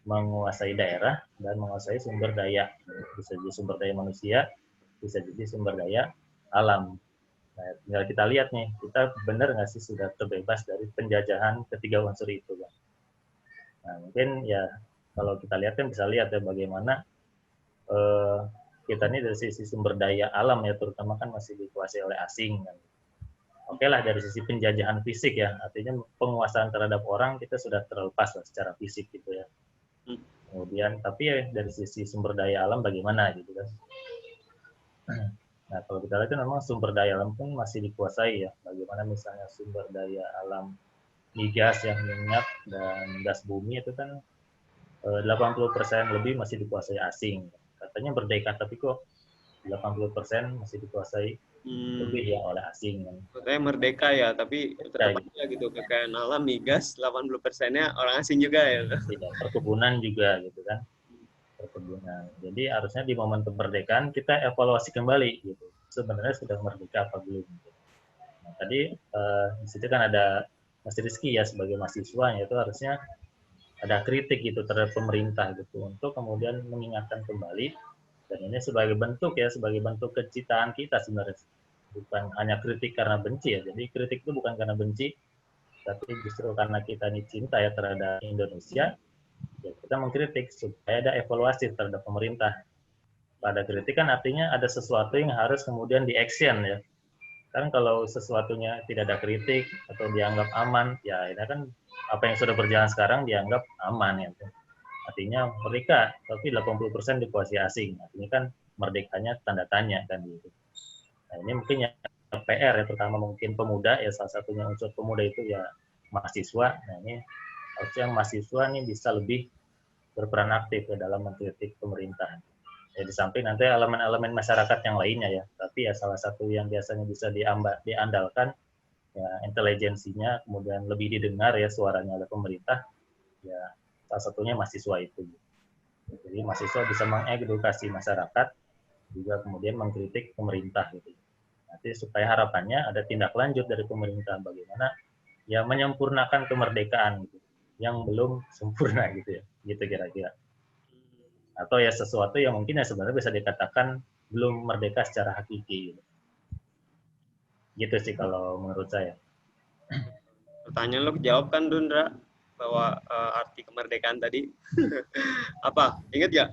menguasai daerah, dan menguasai sumber daya. Bisa jadi sumber daya manusia, bisa jadi sumber daya alam. Nah, tinggal kita lihat nih, kita benar nggak sih sudah terbebas dari penjajahan ketiga unsur itu kan. Nah, mungkin ya kalau kita lihat kan bisa lihat ya bagaimana kita ini dari sisi sumber daya alam ya terutama kan masih dikuasai oleh asing kan. Oke lah dari sisi penjajahan fisik ya, artinya penguasaan terhadap orang kita sudah terlepas lah secara fisik gitu ya. Kemudian tapi ya dari sisi sumber daya alam bagaimana gitu kan. Nah kalau kita lihat kan memang sumber daya alam pun masih dikuasai ya. Bagaimana misalnya sumber daya alam migas yang minyak dan gas bumi itu kan 80% lebih masih dikuasai asing. Katanya merdeka tapi kok 80% masih dikuasai lebih ya oleh asing. Katanya merdeka ya, tapi tetap aja gitu kekayaan alam migas 80%-nya orang asing juga ya. Tidak, perkebunan juga gitu kan. Perkebunan. Jadi harusnya di momen kemerdekaan kita evaluasi kembali gitu. Sebenarnya sudah merdeka apa belum? Gitu. Nah, tadi di situ kan ada Mas Rizky ya sebagai mahasiswa itu harusnya ada kritik gitu terhadap pemerintah gitu untuk kemudian mengingatkan kembali dan ini sebagai bentuk kecintaan kita sebenarnya bukan hanya kritik karena benci ya jadi kritik itu bukan karena benci tapi justru karena kita ini cinta ya terhadap Indonesia ya kita mengkritik supaya ada evaluasi terhadap pemerintah. Pada kritik kan artinya ada sesuatu yang harus kemudian di action ya kan kalau sesuatunya tidak ada kritik atau dianggap aman ya ini kan apa yang sudah berjalan sekarang dianggap aman ya. Artinya merdeka tapi 80% dikuasai asing. Artinya kan merdekanya tanda tanya kan gitu. Nah, ini mungkin ya PR ya terutama mungkin pemuda ya salah satunya unsur pemuda itu ya mahasiswa. Nah, ini harusnya mahasiswa ini bisa lebih berperan aktif ya dalam mengkritik pemerintah. Ya di samping nanti elemen-elemen masyarakat yang lainnya ya. Tapi ya salah satu yang biasanya bisa diandalkan ya intelijensinya kemudian lebih didengar ya suaranya oleh pemerintah ya salah satunya mahasiswa itu. Jadi mahasiswa bisa mengedukasi masyarakat juga kemudian mengkritik pemerintah gitu. Nanti supaya harapannya ada tindak lanjut dari pemerintah bagaimana ya menyempurnakan kemerdekaan gitu yang belum sempurna gitu ya. Gitu kira-kira. Atau ya sesuatu yang mungkin ya sebenarnya bisa dikatakan belum merdeka secara hakiki gitu. Gitu sih kalau menurut saya. Pertanyaan lo kejawab kan Dundra bahwa arti kemerdekaan tadi apa? Ingat ya?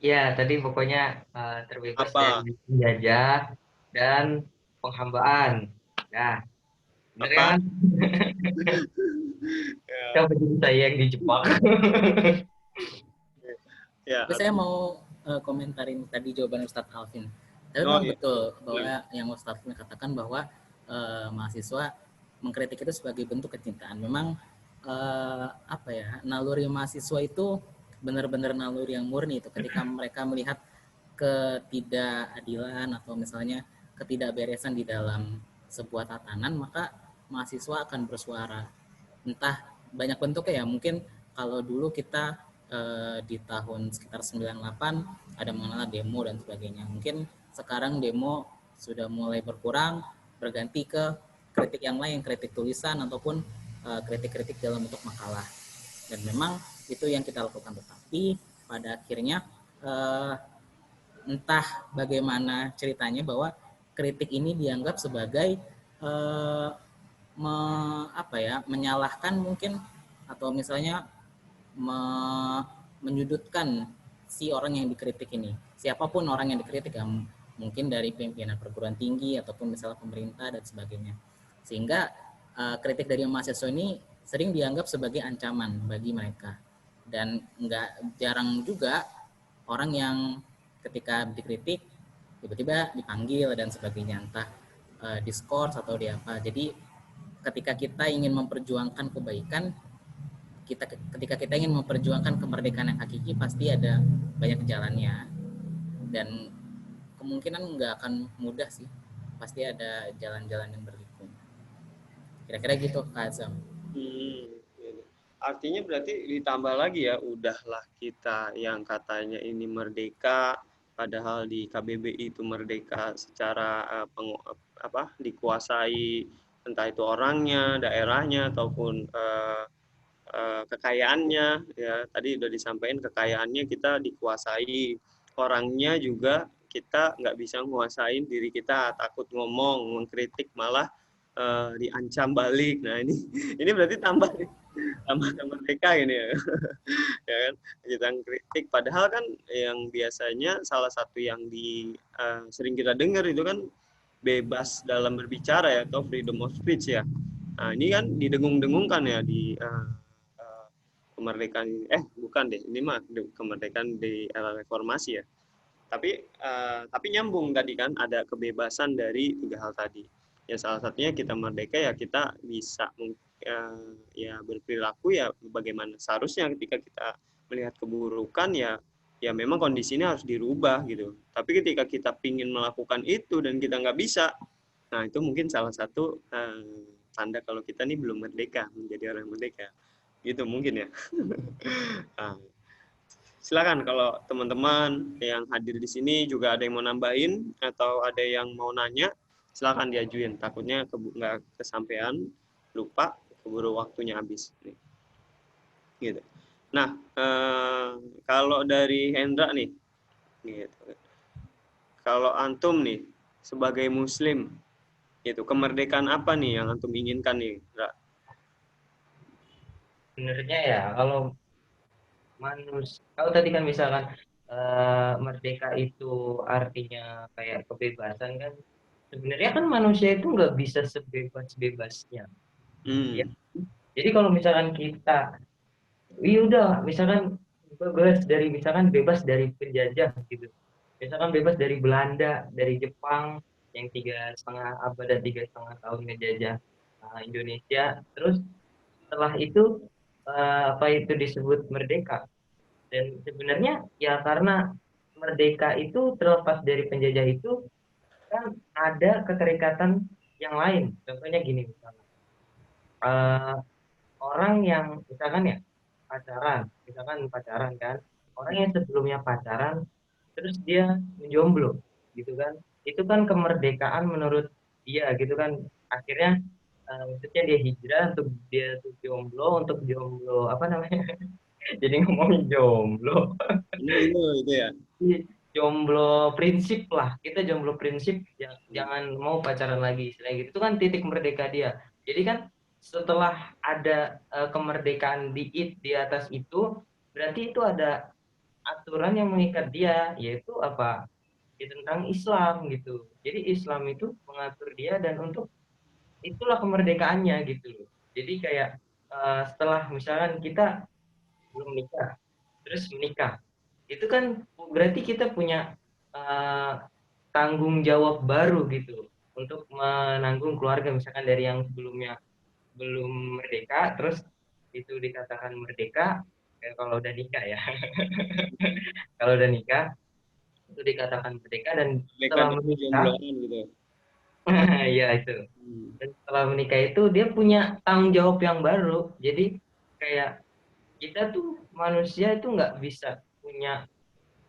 Ya, tadi pokoknya terbebas Apa? dari penjajah dan penghambaan. Nah, bener Apa? kan? Ya. Kenapa jadi saya yang dijebak? Ya. Tapi saya mau komentarin tadi jawaban Ustadz Alvin. Tapi Oh, memang iya. betul bahwa yang Ustadz Alvin katakan bahwa mahasiswa mengkritik itu sebagai bentuk kecintaan. Memang apa ya naluri mahasiswa itu benar-benar naluri yang murni itu ketika mereka melihat ketidakadilan atau misalnya ketidakberesan di dalam sebuah tatanan maka mahasiswa akan bersuara entah banyak bentuknya ya mungkin kalau dulu kita di tahun sekitar 98 ada mengenal demo dan sebagainya mungkin sekarang demo sudah mulai berkurang berganti ke kritik yang lain kritik tulisan ataupun kritik-kritik dalam bentuk makalah dan memang itu yang kita lakukan tetapi pada akhirnya entah bagaimana ceritanya bahwa kritik ini dianggap sebagai menyalahkan mungkin atau misalnya menyudutkan si orang yang dikritik ini siapapun orang yang dikritik ya mungkin dari pimpinan perguruan tinggi ataupun misalnya pemerintah dan sebagainya sehingga kritik dari mahasiswa ini sering dianggap sebagai ancaman bagi mereka dan nggak jarang juga orang yang ketika dikritik tiba-tiba dipanggil dan sebagainya entah diskors atau di apa jadi ketika kita ingin memperjuangkan kebaikan ketika kita ingin memperjuangkan kemerdekaan yang hakiki pasti ada banyak jalannya, dan kemungkinan nggak akan mudah sih, pasti ada jalan-jalan yang berliku. Kira-kira gitu Kak Azam. Gitu. Artinya berarti ditambah lagi ya, udahlah kita yang katanya ini merdeka, padahal di KBBI itu merdeka secara dikuasai, entah itu orangnya, daerahnya ataupun kekayaannya, ya tadi udah disampaikan kekayaannya kita dikuasai, orangnya juga kita nggak bisa menguasain diri kita, takut ngomong, mengkritik malah diancam balik. Nah ini berarti tambah mereka ini ya, ya kan, kita kritik. Padahal kan yang biasanya salah satu yang sering kita dengar itu kan bebas dalam berbicara ya, atau freedom of speech ya. Nah ini kan didengung-dengungkan ya di kemerdekaan ini. Bukan deh, ini mah kemerdekaan di era reformasi ya. Tapi nyambung tadi kan, ada kebebasan dari 3 hal tadi. Ya salah satunya kita merdeka ya kita bisa ya berperilaku ya bagaimana seharusnya. Ketika kita melihat keburukan ya memang kondisinya harus dirubah gitu. Tapi ketika kita ingin melakukan itu dan kita nggak bisa, nah itu mungkin salah satu tanda kalau kita nih belum merdeka, menjadi orang merdeka gitu mungkin ya. Nah, silakan kalau teman-teman yang hadir di sini juga ada yang mau nambahin atau ada yang mau nanya, silakan diajuin. Takutnya nggak kesampaian, lupa, keburu waktunya habis. Nih. Gitu. Nah, kalau dari Hendra nih, gitu. Kalau antum nih sebagai Muslim, gitu, kemerdekaan apa nih yang antum inginkan nih, Hendra? Sebenarnya ya kalau tadi kan misalkan merdeka itu artinya kayak kebebasan kan, sebenarnya kan manusia itu nggak bisa sebebas-bebasnya ya. Jadi kalau misalkan kita udah misalkan bebas dari penjajah gitu, misalkan bebas dari Belanda, dari Jepang yang 3,5 abad dan 3,5 tahun ngejajah Indonesia, terus setelah itu apa itu disebut merdeka. Dan sebenarnya ya karena merdeka itu terlepas dari penjajah itu kan ada keterikatan yang lain. Contohnya gini misalnya, eh, orang yang misalkan pacaran kan, orang yang sebelumnya pacaran terus dia menjomblo gitu kan, itu kan kemerdekaan menurut dia gitu kan. Akhirnya maksudnya dia hijrah untuk dia untuk jomblo apa namanya, jadi ngomongin jomblo. Itu ya. Jomblo prinsip lah, kita jomblo prinsip, jangan mau pacaran lagi istilahnya gitu. Itu kan titik merdeka dia. Jadi kan setelah ada kemerdekaan di atas itu, berarti itu ada aturan yang mengikat dia, yaitu apa ya, tentang Islam gitu. Jadi Islam itu mengatur dia, dan untuk itulah kemerdekaannya gitu loh. Jadi kayak setelah misalkan kita belum nikah terus menikah, itu kan berarti kita punya eh, tanggung jawab baru gitu untuk menanggung keluarga, misalkan dari yang sebelumnya belum merdeka terus itu dikatakan merdeka. Kalau udah nikah ya, kalau udah nikah itu dikatakan merdeka, dan Mereka setelah dari menikah jombloan gitu. ya itu, dan setelah menikah itu dia punya tanggung jawab yang baru. Jadi kayak kita tuh manusia itu nggak bisa punya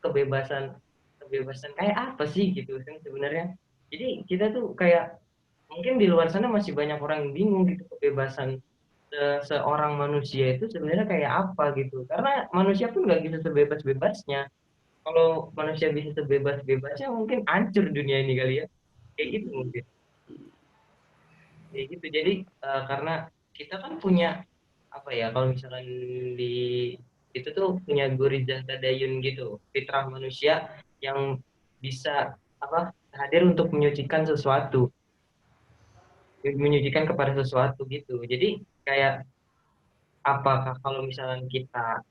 kebebasan kebebasan kayak apa sih gitu kan sebenarnya. Jadi kita tuh kayak mungkin di luar sana masih banyak orang yang bingung gitu, kebebasan seorang manusia itu sebenarnya kayak apa gitu, karena manusia pun nggak bisa sebebas-bebasnya. Kalau manusia bisa sebebas-bebasnya mungkin hancur dunia ini kali ya, kayak gitu mungkin, kayak gitu. Jadi karena kita kan punya apa ya, kalau misalkan di itu tuh punya gurija tadayun gitu, fitrah manusia yang bisa apa hadir untuk menyucikan kepada sesuatu gitu. Jadi kayak apakah kalau misalkan kita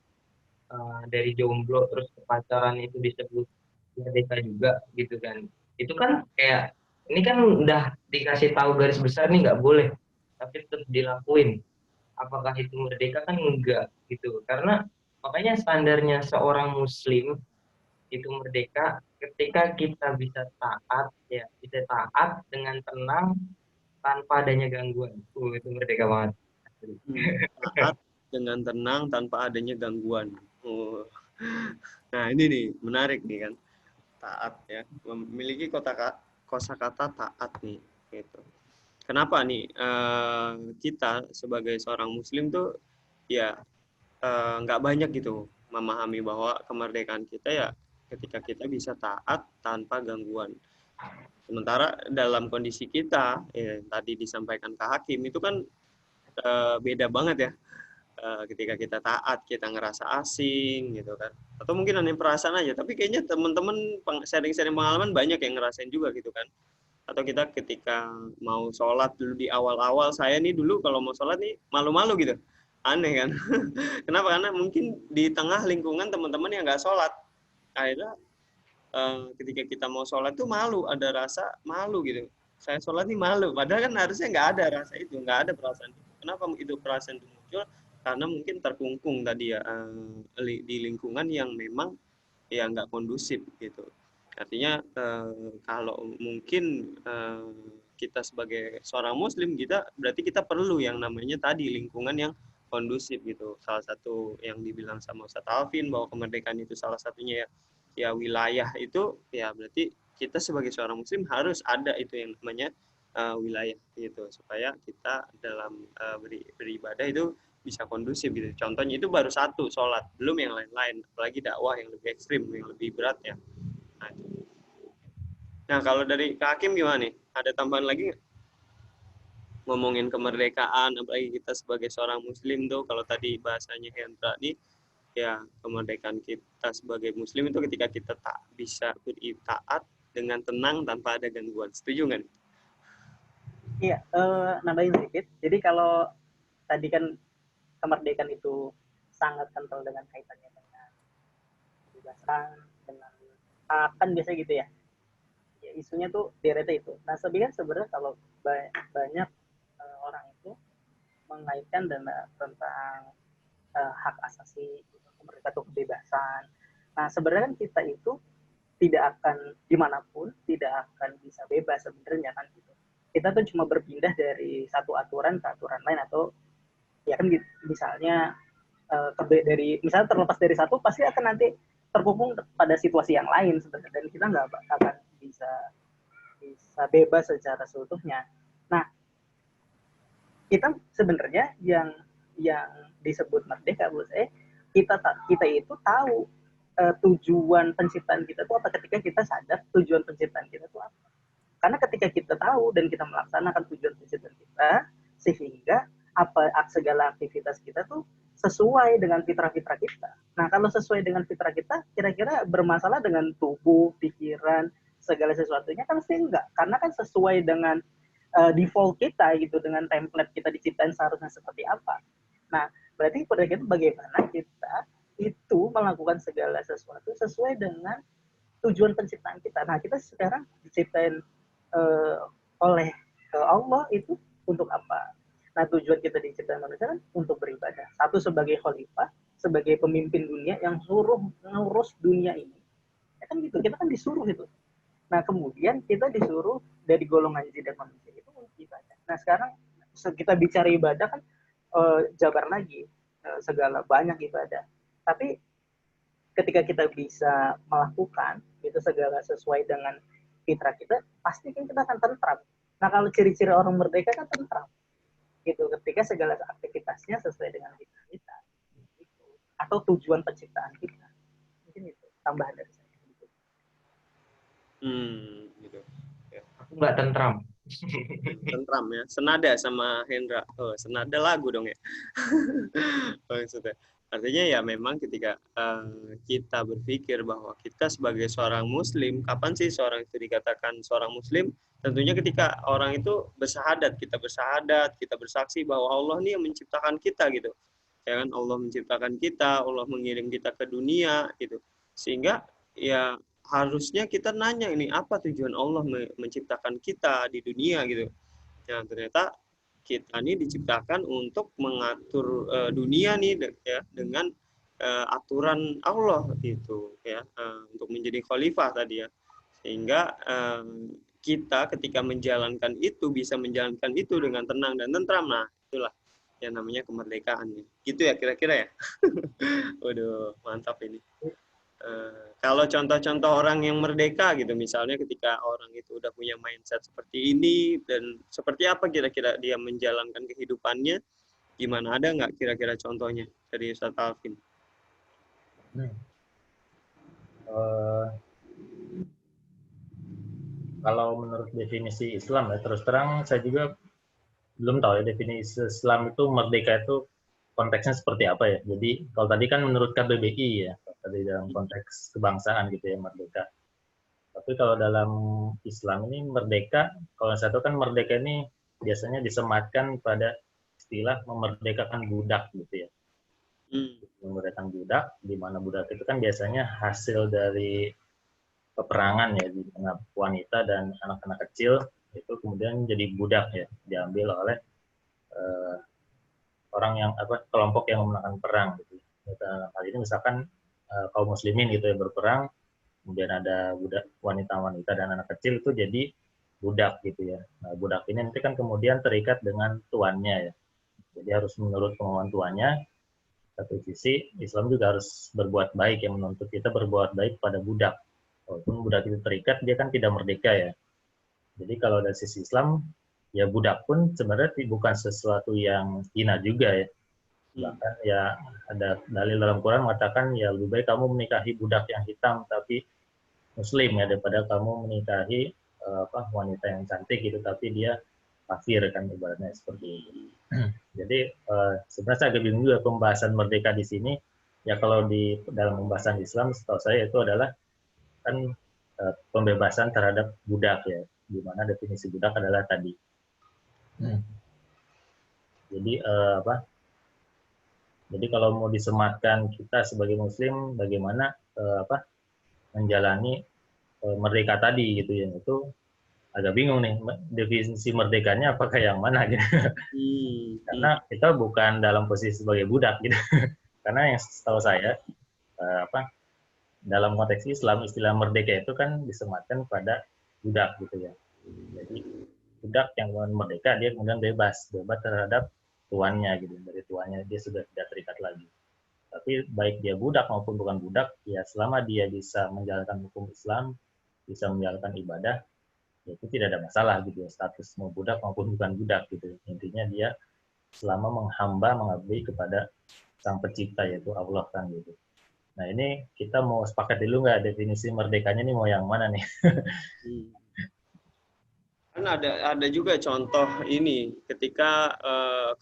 dari jomblo terus ke pacaran itu disebut merdeka juga gitu kan? Itu kan kayak ini kan udah dikasih tahu garis besar nih nggak boleh, tapi tetap dilakuin. apakah itu merdeka kan enggak gitu. Karena makanya standarnya seorang muslim itu merdeka ketika kita bisa taat ya, bisa taat dengan tenang tanpa adanya gangguan. Itu merdeka banget. Taat dengan tenang tanpa adanya gangguan. Oh. Nah, ini nih menarik nih kan. Taat ya, memiliki kosakata taat nih gitu. Kenapa nih kita sebagai seorang muslim tuh ya nggak banyak gitu memahami bahwa kemerdekaan kita ya ketika kita bisa taat tanpa gangguan. Sementara dalam kondisi kita tadi disampaikan Kak Hakim itu kan beda banget ya. Ketika kita taat kita ngerasa asing gitu kan, atau mungkin hanya perasaan aja, tapi kayaknya teman-teman sharing-sharing pengalaman banyak yang ngerasain juga gitu kan. Atau kita ketika mau sholat dulu di awal-awal, saya nih dulu kalau mau sholat nih malu-malu gitu, aneh kan. Kenapa? Karena mungkin di tengah lingkungan teman-teman yang nggak sholat, akhirnya ketika kita mau sholat tuh malu, ada rasa malu gitu, saya sholat nih malu, padahal kan harusnya nggak ada rasa itu, nggak ada perasaan itu. Kenapa itu perasaan itu muncul? Karena mungkin terkungkung tadi ya di lingkungan yang memang ya nggak kondusif gitu. Artinya kalau mungkin kita sebagai seorang muslim, kita berarti kita perlu yang namanya tadi lingkungan yang kondusif gitu. Salah satu yang dibilang sama Ustadz Alvin bahwa kemerdekaan itu salah satunya ya wilayah itu, ya berarti kita sebagai seorang muslim harus ada itu yang namanya wilayah gitu, supaya kita dalam beribadah itu bisa kondusif gitu. Contohnya itu baru satu, sholat, belum yang lain-lain, apalagi dakwah yang lebih ekstrim, yang lebih berat ya. Nah, nah kalau dari Kak Hakim gimana nih? Ada tambahan lagi nggak? Ngomongin kemerdekaan, apalagi kita sebagai seorang muslim tuh, kalau tadi bahasanya Hendra nih, ya kemerdekaan kita sebagai muslim itu ketika kita tak bisa beritaat dengan tenang tanpa ada gangguan. Setuju nggak? Iya, nambahin sedikit. Jadi kalau tadi kan kemerdekaan itu sangat kental dengan kaitannya dengan kebebasan, dengan akan biasa gitu ya. Ya isunya tuh deretnya itu. Nah sebenarnya kalau banyak orang itu mengaitkan dengan tentang hak asasi, kemerdekaan atau kebebasan. Nah sebenarnya kan kita itu tidak akan dimanapun tidak akan bisa bebas sebenarnya kan gitu. Kita tuh cuma berpindah dari satu aturan ke aturan lain, atau ya kan misalnya dari misalnya terlepas dari satu pasti akan nanti terhubung pada situasi yang lain sebenarnya, dan kita nggak akan bisa bebas secara seutuhnya. Nah kita sebenarnya yang disebut merdeka menurut saya, kita itu tahu tujuan penciptaan kita itu apa ketika kita sadar tujuan penciptaan kita itu apa. Karena ketika kita tahu dan kita melaksanakan tujuan penciptaan kita, sehingga segala aktivitas kita tuh sesuai dengan fitrah-fitrah kita. Nah, kalau sesuai dengan fitrah kita, kira-kira bermasalah dengan tubuh, pikiran, segala sesuatunya kan sih enggak. Karena kan sesuai dengan default kita gitu, dengan template kita diciptain seharusnya seperti apa. Nah, berarti pada kita bagaimana kita itu melakukan segala sesuatu sesuai dengan tujuan penciptaan kita. Nah, kita sekarang diciptain oleh Allah itu untuk apa? Nah, tujuan kita diciptakan manusia kan untuk beribadah. Satu, sebagai khalifah, sebagai pemimpin dunia yang suruh ngurus dunia ini. Ya kan gitu, kita kan disuruh itu. Nah, kemudian kita disuruh dari golongan jin dan manusia itu untuk ibadah. Nah, sekarang kita bicara ibadah kan jabar lagi segala banyak ibadah. Tapi ketika kita bisa melakukan itu segala sesuai dengan fitrah kita, pasti kan kita akan tentram. Nah, kalau ciri-ciri orang merdeka kan tentram. Gitu, ketika segala aktivitasnya sesuai dengan fitrah kita. Gitu. Atau tujuan penciptaan kita. Mungkin itu tambahan dari saya. Gitu. Ya. Aku nggak tentram. Tentram ya, senada sama Hendra. Oh, senada lagu dong ya. Maksudnya, artinya ya memang ketika kita berpikir bahwa kita sebagai seorang muslim, kapan sih seorang itu dikatakan seorang muslim? Tentunya ketika orang itu bersahadat, kita bersaksi bahwa Allah nih yang menciptakan kita gitu. Ya kan, Allah menciptakan kita, Allah mengirim kita ke dunia gitu. Sehingga ya harusnya kita nanya ini apa tujuan Allah menciptakan kita di dunia gitu. Nah, ternyata kita nih diciptakan untuk mengatur dunia nih ya dengan aturan Allah gitu ya, untuk menjadi khalifah tadi ya, sehingga kita ketika menjalankan itu bisa menjalankan itu dengan tenang dan tentram. Nah itulah yang namanya kemerdekaan gitu ya kira-kira ya. Waduh mantap ini. Kalau contoh-contoh orang yang merdeka gitu, misalnya ketika orang itu udah punya mindset seperti ini, dan seperti apa kira-kira dia menjalankan kehidupannya, gimana, ada nggak kira-kira contohnya dari Ustadz Alvin? Eh, Kalau menurut definisi Islam ya, terus terang saya juga belum tahu ya definisi Islam itu merdeka itu konteksnya seperti apa ya. Jadi kalau tadi kan menurut KBBI ya, tadi dalam konteks kebangsaan gitu ya merdeka. Tapi kalau dalam Islam ini merdeka, kalau saya tahu kan merdeka ini biasanya disematkan pada istilah memerdekakan budak gitu ya. Memerdekakan budak, di mana budak itu kan biasanya hasil dari peperangan ya, di mana wanita dan anak-anak kecil itu kemudian jadi budak ya, diambil oleh orang yang kelompok yang memenangkan perang gitu. Hal ini misalkan kaum muslimin gitu ya berperang, kemudian ada budak, wanita-wanita dan anak kecil itu jadi budak gitu ya. Nah, budak ini nanti kan kemudian terikat dengan tuannya ya. Jadi harus menurut kemauan tuannya. Satu sisi Islam juga harus berbuat baik, yang menuntut kita berbuat baik pada budak. Walaupun budak itu terikat, dia kan tidak merdeka ya. Jadi kalau dari sisi Islam, ya budak pun sebenarnya bukan sesuatu yang hina juga ya. Bahkan ya ada dalil dalam Quran mengatakan ya lebih baik kamu menikahi budak yang hitam tapi Muslim ya, daripada kamu menikahi wanita yang cantik gitu tapi dia kafir, kan ibaratnya seperti itu. Jadi sebenarnya saya agak bingung juga pembahasan merdeka di sini. Ya kalau di dalam pembahasan Islam setahu saya itu adalah kan pembebasan terhadap budak ya, di mana definisi budak adalah tadi. Jadi Jadi kalau mau disematkan kita sebagai Muslim, bagaimana menjalani merdeka tadi gitu ya, itu agak bingung nih definisi merdekanya apakah yang mana gitu. Karena kita bukan dalam posisi sebagai budak gitu. Karena yang setahu saya dalam konteks Islam istilah merdeka itu kan disematkan pada budak gitu ya. Jadi budak yang merdeka dia kemudian bebas terhadap tuannya gitu. Dari tuannya dia sudah tidak terikat lagi. Tapi baik dia budak maupun bukan budak, ya selama dia bisa menjalankan hukum Islam, bisa menjalankan ibadah, ya itu tidak ada masalah gitu ya, status mau budak maupun bukan budak gitu. Intinya dia selama menghamba, mengabdi kepada Sang Pencipta yaitu Allah kan gitu. Nah ini kita mau sepakat dulu nggak definisi merdekanya nih mau yang mana nih? Kan ada juga contoh ini ketika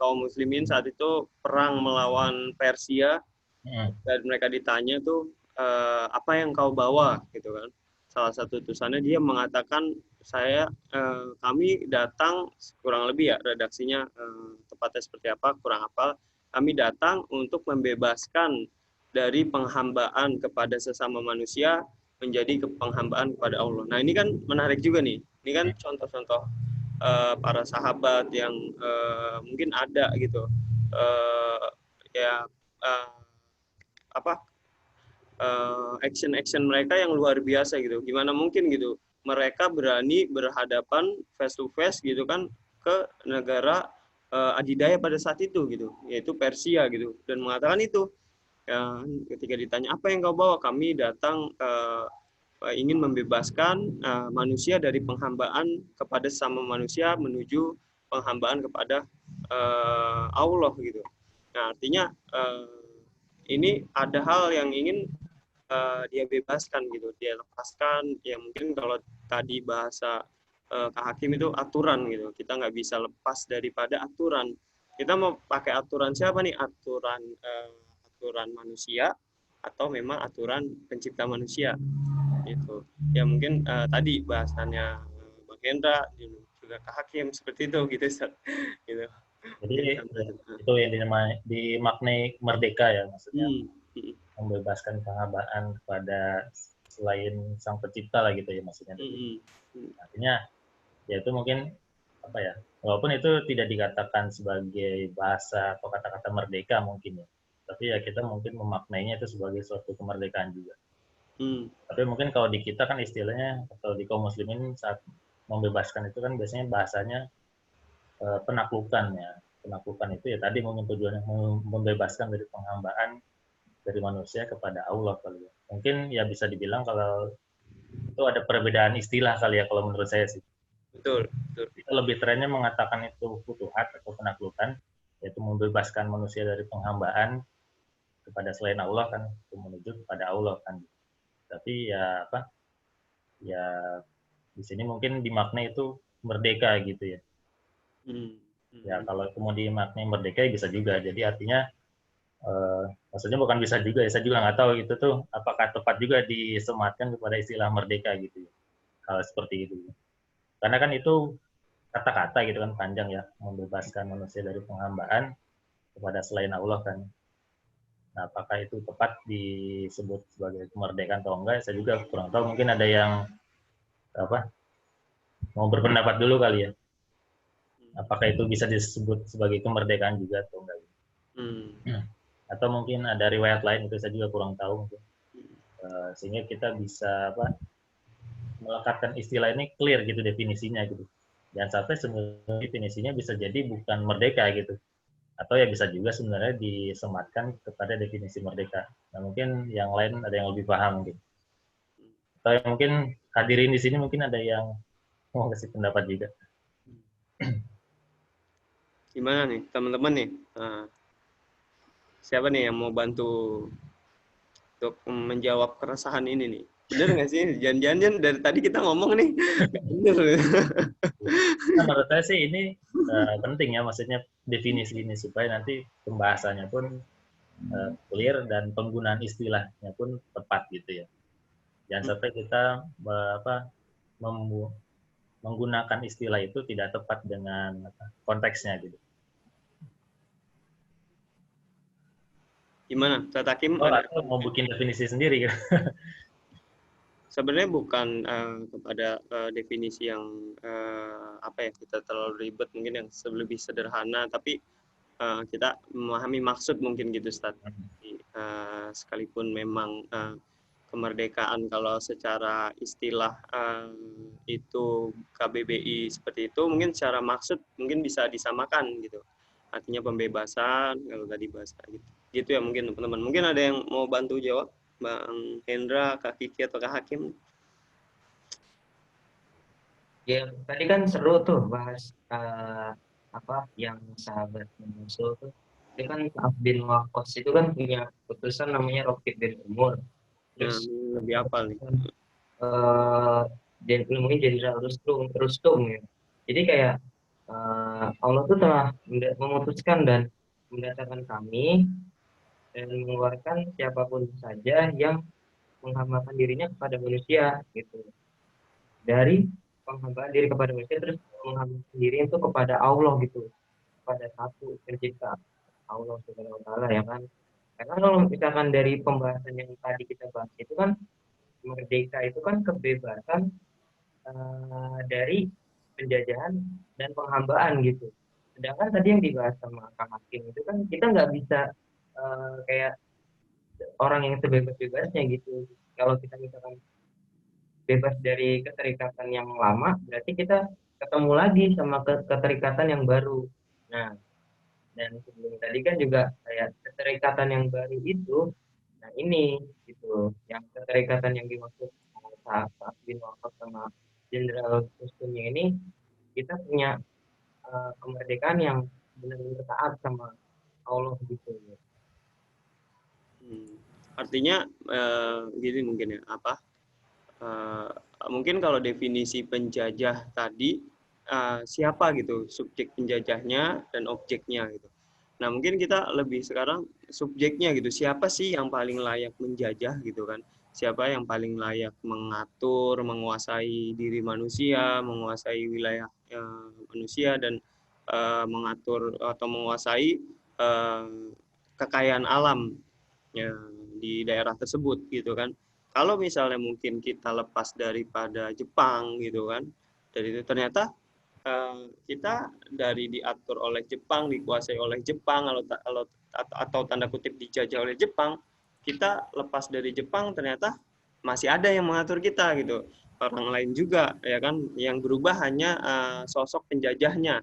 kaum muslimin saat itu perang melawan Persia, dan mereka ditanya tuh apa yang kau bawa gitu kan. Salah satu utusannya dia mengatakan kami datang, kurang lebih ya redaksinya tepatnya seperti apa kurang hafal, kami datang untuk membebaskan dari penghambaan kepada sesama manusia menjadi penghambaan kepada Allah. Nah ini kan menarik juga nih. Ini kan contoh-contoh para sahabat yang mungkin ada gitu action mereka yang luar biasa gitu. Gimana mungkin gitu mereka berani berhadapan face to face gitu kan ke negara adidaya pada saat itu gitu, yaitu Persia gitu, dan mengatakan itu ketika ditanya apa yang kau bawa, kami datang ingin membebaskan manusia dari penghambaan kepada sama manusia menuju penghambaan kepada Allah gitu. Nah artinya ini ada hal yang ingin dia bebaskan gitu, dia lepaskan. Ya mungkin kalau tadi bahasa Kak Hakim itu aturan gitu, kita nggak bisa lepas daripada aturan. Kita mau pakai aturan siapa nih? Aturan manusia atau memang aturan pencipta manusia gitu. Ya mungkin tadi bahasannya Bang Hendra juga Kak Hakim seperti itu gitu. Gitu. Jadi itu yang dimaknai merdeka ya, maksudnya membebaskan penghambaan kepada selain Sang Pencipta lah gitu ya maksudnya. Artinya ya itu mungkin apa ya, walaupun itu tidak dikatakan sebagai bahasa atau kata-kata merdeka mungkin ya, tapi ya kita mungkin memaknainya itu sebagai suatu kemerdekaan juga. Tapi mungkin kalau di kita kan istilahnya atau di kaum muslimin saat membebaskan itu kan biasanya bahasanya penaklukan ya. Penaklukan itu ya tadi mungkin tujuannya membebaskan dari penghambaan dari manusia kepada Allah kali ya. Mungkin ya bisa dibilang kalau itu ada perbedaan istilah kali ya kalau menurut saya sih. Betul, betul. Kita lebih trennya mengatakan itu futuhat atau penaklukan, yaitu membebaskan manusia dari penghambaan kepada selain Allah kan, menuju kepada Allah kan. Tapi ya apa? Ya di sini mungkin dimaknai itu merdeka gitu ya. Ya kalau itu mau dimaknai merdeka ya bisa juga. Jadi artinya maksudnya bukan bisa juga ya, saya juga nggak tahu itu tuh apakah tepat juga disematkan kepada istilah merdeka gitu ya. Hal seperti itu. Karena kan itu kata-kata gitu kan panjang ya, membebaskan manusia dari penghambaan kepada selain Allah kan. Nah, apakah itu tepat disebut sebagai kemerdekaan atau enggak? Saya juga kurang tahu. Mungkin ada yang apa mau berpendapat dulu kali ya. Apakah itu bisa disebut sebagai kemerdekaan juga atau enggak? Atau mungkin ada riwayat lain itu saya juga kurang tahu. Sehingga kita bisa apa melekatkan istilah ini clear gitu definisinya gitu. Jangan sampai sebenarnya definisinya bisa jadi bukan merdeka gitu. Atau ya bisa juga sebenarnya disematkan kepada definisi merdeka. Nah mungkin yang lain ada yang lebih paham gitu. Atau yang mungkin hadirin di sini mungkin ada yang mau kasih pendapat juga. Gimana nih teman-teman nih? Siapa nih yang mau bantu untuk menjawab keresahan ini nih? Bener nggak sih? Jangan-jangan dari tadi kita ngomong nih nggak bener. Nah, menurut saya sih ini penting ya, maksudnya definisi ini supaya nanti pembahasannya pun clear dan penggunaan istilahnya pun tepat gitu ya. Jangan sampai kita menggunakan istilah itu tidak tepat dengan konteksnya gitu. Gimana? Ustaz Hakim Atau mau bikin definisi sendiri gitu. Sebenarnya bukan kepada definisi yang apa ya kita terlalu ribet, mungkin yang lebih sederhana, tapi kita memahami maksud mungkin gitu Ustaz. Sekalipun memang kemerdekaan kalau secara istilah itu KBBI seperti itu, mungkin secara maksud mungkin bisa disamakan gitu. Artinya pembebasan kalau tadi bahasa gitu. Gitu ya mungkin teman-teman. Mungkin ada yang mau bantu jawab? Bang Hendra, Kak Kiki, atau Kak Hakim? Ya, tadi kan seru tuh bahas apa yang sahabat menyusul tuh. Itu kan Ka'ab bin Waqqas itu kan punya putusan namanya Rokib bin Umur. Nah, Terus lebih hafal nih. dan ilmunya Jenderal Rustum ya. Jadi kayak Allah tuh telah memutuskan dan mendatangkan kami dan mengeluarkan siapapun saja yang menghambakan dirinya kepada manusia gitu. Dari penghambaan diri kepada manusia terus menghambakan diri itu kepada Allah gitu, kepada satu pencipta Allah Subhanahu wa taala ya kan. Karena kalau misalkan dari pembahasan yang tadi kita bahas itu kan merdeka itu kan kebebasan dari penjajahan dan penghambaan gitu. Sedangkan tadi yang dibahas sama Kang Hakim itu kan kita nggak bisa kayak orang yang sebebas-bebasnya gitu. Kalau kita misalkan bebas dari keterikatan yang lama, berarti kita ketemu lagi sama keterikatan yang baru. Nah, dan sebelum tadi kan juga kayak keterikatan yang baru itu, nah ini gitu, yang keterikatan yang dimaksud saat bin Waqqas sama Jenderal Rustumnya ini, kita punya kemerdekaan yang benar-benar taat sama Allah gitu. Artinya gini mungkin ya apa? Mungkin kalau definisi penjajah tadi siapa gitu subjek penjajahnya dan objeknya gitu. Nah mungkin kita lebih sekarang subjeknya gitu, siapa sih yang paling layak menjajah gitu kan, siapa yang paling layak mengatur, menguasai diri manusia, menguasai wilayah manusia dan mengatur atau menguasai kekayaan alam ya, di daerah tersebut gitu kan. Kalau misalnya mungkin kita lepas daripada Jepang gitu kan, dari itu ternyata kita dari diatur oleh Jepang, dikuasai oleh Jepang, atau tanda kutip dijajah oleh Jepang, kita lepas dari Jepang ternyata masih ada yang mengatur kita gitu. Orang lain juga ya kan, yang berubah hanya sosok penjajahnya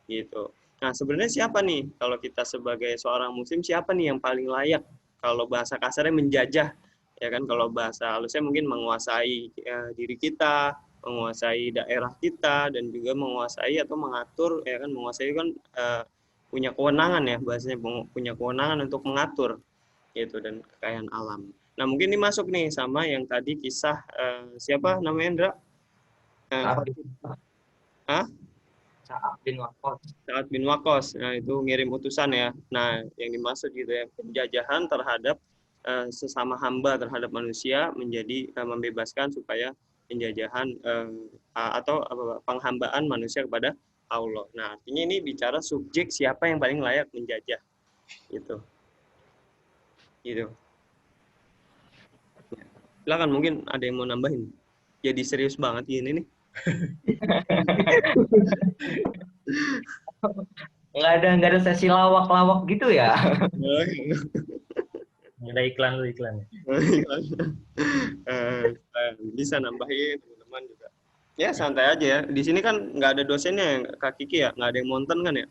gitu. Nah, sebenarnya siapa nih kalau kita sebagai seorang muslim, siapa nih yang paling layak, kalau bahasa kasarnya menjajah ya kan, kalau bahasa halusnya mungkin menguasai diri kita, menguasai daerah kita, dan juga menguasai atau mengatur ya kan, menguasai kan punya kewenangan ya, bahasanya punya kewenangan untuk mengatur gitu, dan kekayaan alam. Nah, mungkin ini masuk nih sama yang tadi kisah siapa namanya, Indra? Sa'ad bin, Hah? Sa'ad bin Waqqas. Sa'ad bin Waqqas. Nah, itu ngirim utusan ya. Nah, yang dimaksud gitu ya, penjajahan terhadap sesama hamba terhadap manusia, menjadi membebaskan supaya penjajahan atau penghambaan manusia kepada Allah. Nah, artinya ini bicara subjek siapa yang paling layak menjajah gitu. Gitu. Silakan, mungkin ada yang mau nambahin. Jadi serius banget ini nih. Nggak ada sesi lawak-lawak gitu ya. Ada iklan dulu, iklan. Bisa nambahin teman-teman juga. Ya santai aja ya. Di sini kan nggak ada dosennya Kak Kiki ya, nggak ada yang nonton kan ya.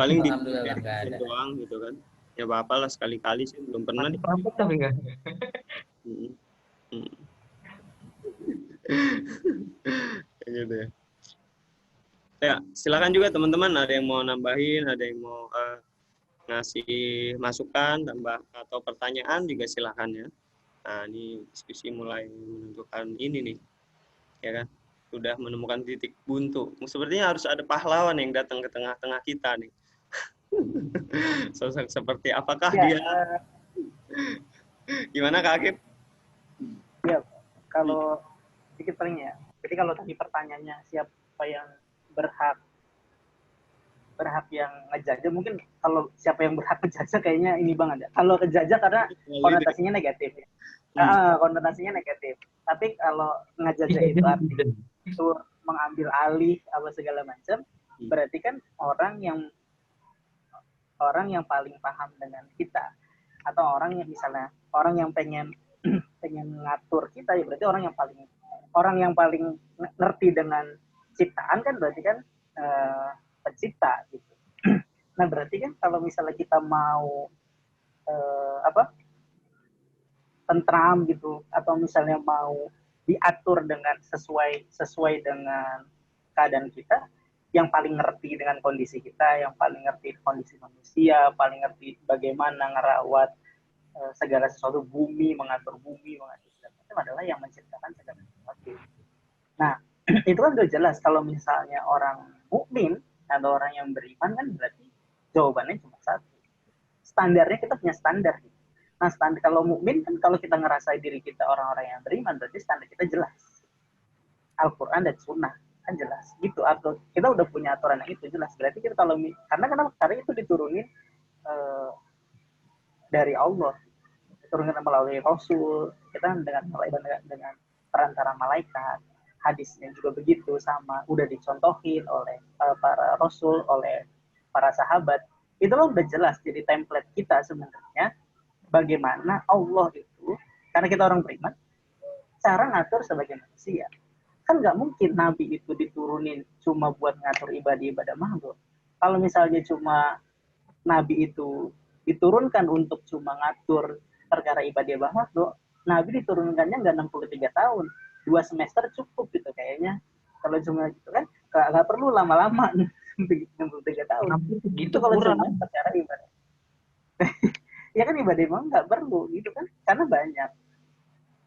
Paling di Alhamdulillah nggak ada. doang gitu kan. Ya apa-apa lah, sekali-kali sih, belum pernah Masih nih. praktek tapi nggak. Hmm. Hmm. Gitu ya. Ya, silakan juga teman-teman, ada yang mau nambahin, ada yang mau ngasih masukan, tambah atau pertanyaan juga silakan ya. Nah, ini diskusi mulai menentukan ini nih, ya kan? Sudah menemukan titik buntu. Sepertinya harus ada pahlawan yang datang ke tengah-tengah kita nih. Sosok seperti apakah Ya, dia? Gimana Kak Akib? ya kalau sedikit paling ya. Jadi kalau tadi pertanyaannya siapa yang berhak yang ngejajah, mungkin kalau siapa yang berhak ngejajah kayaknya ini banget ya. Kalau ngejajah karena konotasinya negatif ya. Konotasinya negatif. Tapi kalau ngejajah itu artinya itu mengambil alih apa segala macam, berarti kan orang yang paling paham dengan kita, atau orang yang misalnya orang yang pengen ngatur kita, ya berarti orang yang paling ngerti dengan ciptaan kan, berarti kan pencipta gitu. Nah, berarti kan kalau misalnya kita mau tentram gitu, atau misalnya mau diatur dengan sesuai dengan keadaan kita, yang paling ngerti dengan kondisi kita, yang paling ngerti kondisi manusia, paling ngerti bagaimana ngerawat segala sesuatu, mengatur segala macam, adalah yang menciptakan segala sesuatu. Nah, itu kan udah jelas. Kalau misalnya orang mukmin atau orang yang beriman, kan berarti jawabannya cuma satu. Standarnya, kita punya standar. Nah, standar kalau mukmin kan, kalau kita ngerasa diri kita orang-orang yang beriman, berarti standar kita jelas. Al-Quran dan Sunnah kan jelas gitu, atau kita udah punya aturan yang itu jelas. Berarti kita karena itu diturunin dari Allah, diturunkan melalui Rasul, kita dengan perantara malaikat. Hadisnya juga begitu, sama udah dicontohin oleh para Rasul, oleh para sahabat. Itu loh udah jelas jadi template kita sebenarnya, bagaimana Allah itu, karena kita orang beriman, cara ngatur sebagai manusia. Kan nggak mungkin Nabi itu diturunin cuma buat ngatur ibadah makhluk. Kalau misalnya cuma Nabi itu diturunkan untuk cuma ngatur perkara ibadah makhluk, Nabi diturunkannya nggak 63 tahun, 2 semester cukup gitu kayaknya. Kalau cuma gitu kan nggak perlu lama-lama 63 tahun. Itu kalau cuma perkara ibadah. Ya kan ibadah memang nggak perlu gitu kan, karena banyak.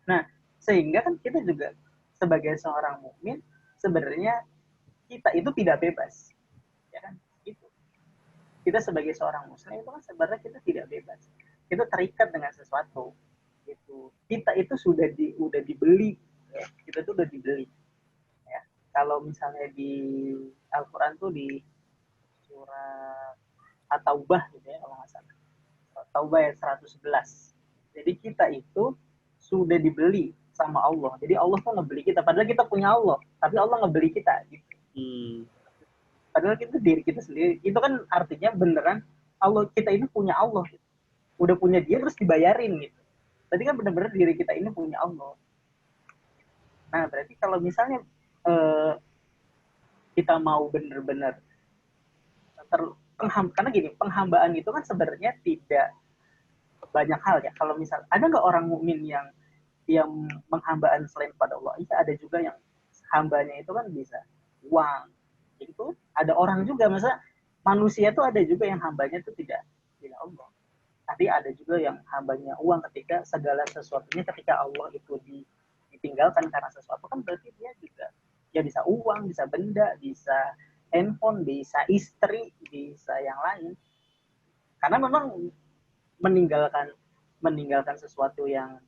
Nah, sehingga kan kita juga sebagai seorang mukmin, sebenarnya kita itu tidak bebas, ya kan? Gitu. Kita sebagai seorang muslim itu kan sebenarnya kita tidak bebas. Kita terikat dengan sesuatu. Gitu. Kita itu udah dibeli, ya. Kita tuh udah dibeli. Ya. Kalau misalnya di Al-Quran tuh di surat At-Taubah gitu ya, kalau nggak salah. Taubah ayat 111. Jadi kita itu sudah dibeli sama Allah. Jadi Allah tuh ngebeli kita. Padahal kita punya Allah, tapi Allah ngebeli kita. Gitu. Padahal kita diri kita sendiri. Itu kan artinya beneran Allah kita ini punya Allah. Gitu. Udah punya dia terus dibayarin gitu. Berarti kan bener-bener diri kita ini punya Allah. Nah, berarti kalau misalnya kita mau bener-bener karena gini, penghambaan itu kan sebenarnya tidak banyak hal ya. Kalau misal ada nggak orang mukmin yang menghambaan selain pada Allah? Iya, ada juga yang hambanya itu kan bisa uang. Itu ada orang juga, masa manusia tuh ada juga yang hambanya itu tidak Allah. Tapi ada juga yang hambanya uang ketika segala sesuatunya ketika Allah itu ditinggalkan karena sesuatu kan berarti dia juga ya bisa uang, bisa benda, bisa handphone, bisa istri, bisa yang lain. Karena memang meninggalkan sesuatu yang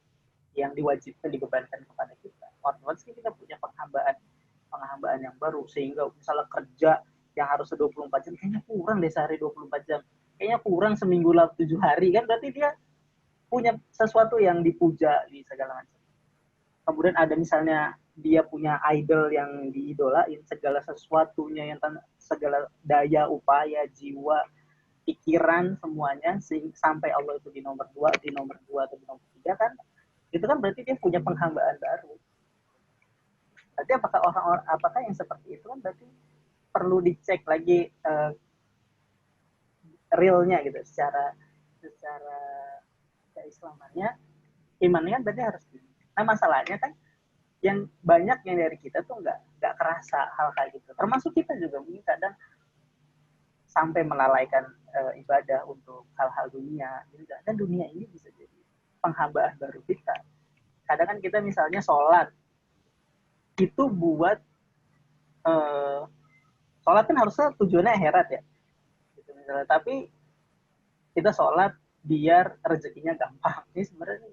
diwajibkan dibebankan kepada kita. Otomatis kita punya penghambaan yang baru sehingga misalnya kerja yang harus 24 jam kayaknya kurang deh sehari 24 jam. Kayaknya kurang seminggu 7 hari kan berarti dia punya sesuatu yang dipuja di segala macam. Kemudian ada misalnya dia punya idol yang diidolain, segala sesuatunya yang segala daya, upaya, jiwa, pikiran semuanya sampai Allah itu di nomor 2 atau di nomor 3 kan itu kan berarti dia punya penghambaan baru. Berarti apakah yang seperti itu kan berarti perlu dicek lagi realnya gitu secara keislamannya, imannya kan berarti harus tinggi. Nah masalahnya kan yang banyak yang dari kita tuh nggak kerasa hal kayak gitu. Termasuk kita juga mungkin kadang sampai melalaikan ibadah untuk hal-hal dunia. Dan dunia ini bisa jadi penghambaan baru kita. Kadang kan kita misalnya sholat itu buat sholat kan harusnya tujuannya akhirat ya. Gitu, misalnya. Tapi kita sholat biar rezekinya gampang. Ini sebenarnya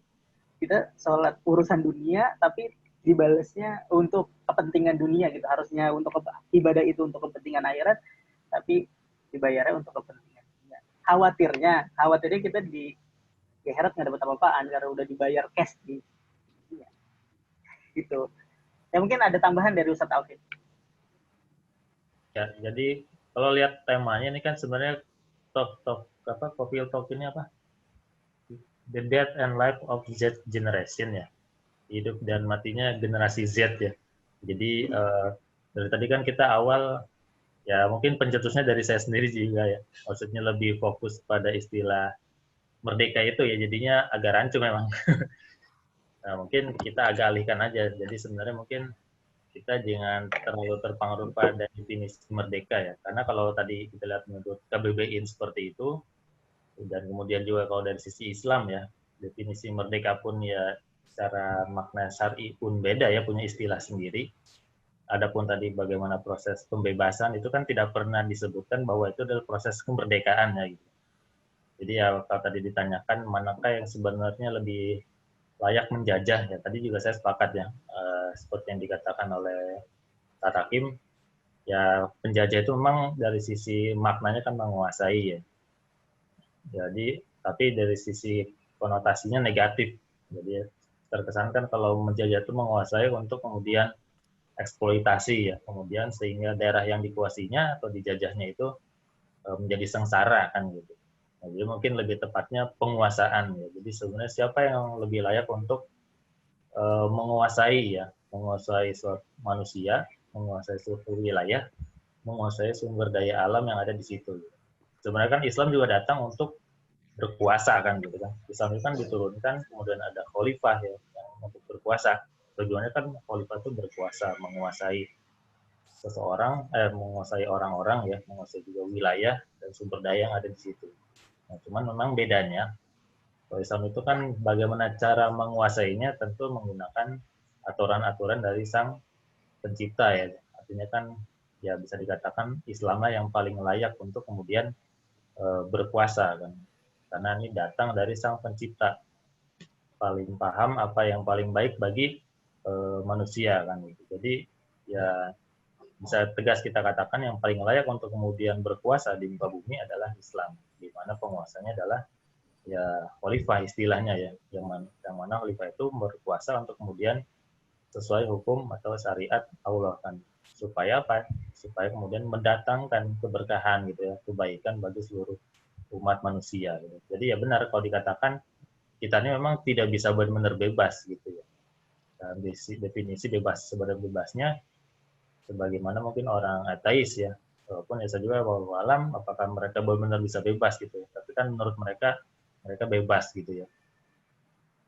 kita sholat urusan dunia tapi dibalasnya untuk kepentingan dunia gitu. Harusnya untuk ibadah itu untuk kepentingan akhirat tapi dibayarnya untuk kepentingan dunia. Khawatirnya kita di akhirat nggak dapat apa-apaan karena udah dibayar cash di dunia. Gitu. Ya mungkin ada tambahan dari Ustadz Alvin. Ya, jadi kalau lihat temanya ini kan sebenarnya Kopil Talk ini apa? The Death and Life of Z Generation ya. Hidup dan matinya generasi Z ya. Jadi dari tadi kan kita awal ya mungkin pencetusnya dari saya sendiri juga ya. Maksudnya lebih fokus pada istilah merdeka itu ya. Jadinya agak rancu memang. Nah, mungkin kita agak alihkan aja. Jadi sebenarnya mungkin kita jangan terlalu terpengaruh pada definisi merdeka ya. Karena kalau tadi kita lihat menurut KBBI seperti itu, dan kemudian juga kalau dari sisi Islam ya, definisi merdeka pun ya secara makna syar'i pun beda ya, punya istilah sendiri. Adapun tadi bagaimana proses pembebasan itu kan tidak pernah disebutkan bahwa itu adalah proses kemerdekaan ya gitu. Jadi ya kalau tadi ditanyakan manakah yang sebenarnya lebih layak menjajah ya, tadi juga saya sepakat ya, seperti yang dikatakan oleh Pak Hakim, ya penjajah itu memang dari sisi maknanya kan menguasai ya. Jadi tapi dari sisi konotasinya negatif. Jadi terkesan kan kalau menjajah itu menguasai untuk kemudian eksploitasi ya, kemudian sehingga daerah yang dikuasinya atau dijajahnya itu menjadi sengsara kan gitu. Nah, jadi mungkin lebih tepatnya penguasaan ya. Jadi sebenarnya siapa yang lebih layak untuk menguasai suatu manusia, menguasai suatu wilayah, menguasai sumber daya alam yang ada di situ. Sebenarnya kan Islam juga datang untuk berkuasa kan gitu kan. Islam itu kan diturunkan kemudian ada khalifah ya yang untuk berkuasa. Tujuannya kan khalifah itu berkuasa, menguasai seseorang, menguasai orang-orang ya, menguasai juga wilayah dan sumber daya yang ada di situ. Nah, cuman memang bedanya kalau Islam itu kan bagaimana cara menguasainya tentu menggunakan aturan-aturan dari sang pencipta ya. Artinya kan ya bisa dikatakan Islamlah yang paling layak untuk kemudian berkuasa kan. Karena ini datang dari sang pencipta. Paling paham apa yang paling baik bagi manusia kan gitu. Jadi ya bisa tegas kita katakan yang paling layak untuk kemudian berkuasa di muka bumi adalah Islam, di mana penguasanya adalah ya khalifah istilahnya ya, yang mana khalifah itu berkuasa untuk kemudian sesuai hukum atau syariat Allah kan, supaya apa? Supaya kemudian mendatangkan keberkahan gitu ya, kebaikan bagi seluruh umat manusia gitu. Jadi ya benar kalau dikatakan kita ini memang tidak bisa benar-benar bebas gitu ya. Dalam definisi bebas sebenarnya sebagaimana mungkin orang ateis ya. Walaupun ya saya juga wallahu alam apakah mereka benar-benar bisa bebas gitu ya. Tapi kan menurut mereka bebas gitu ya.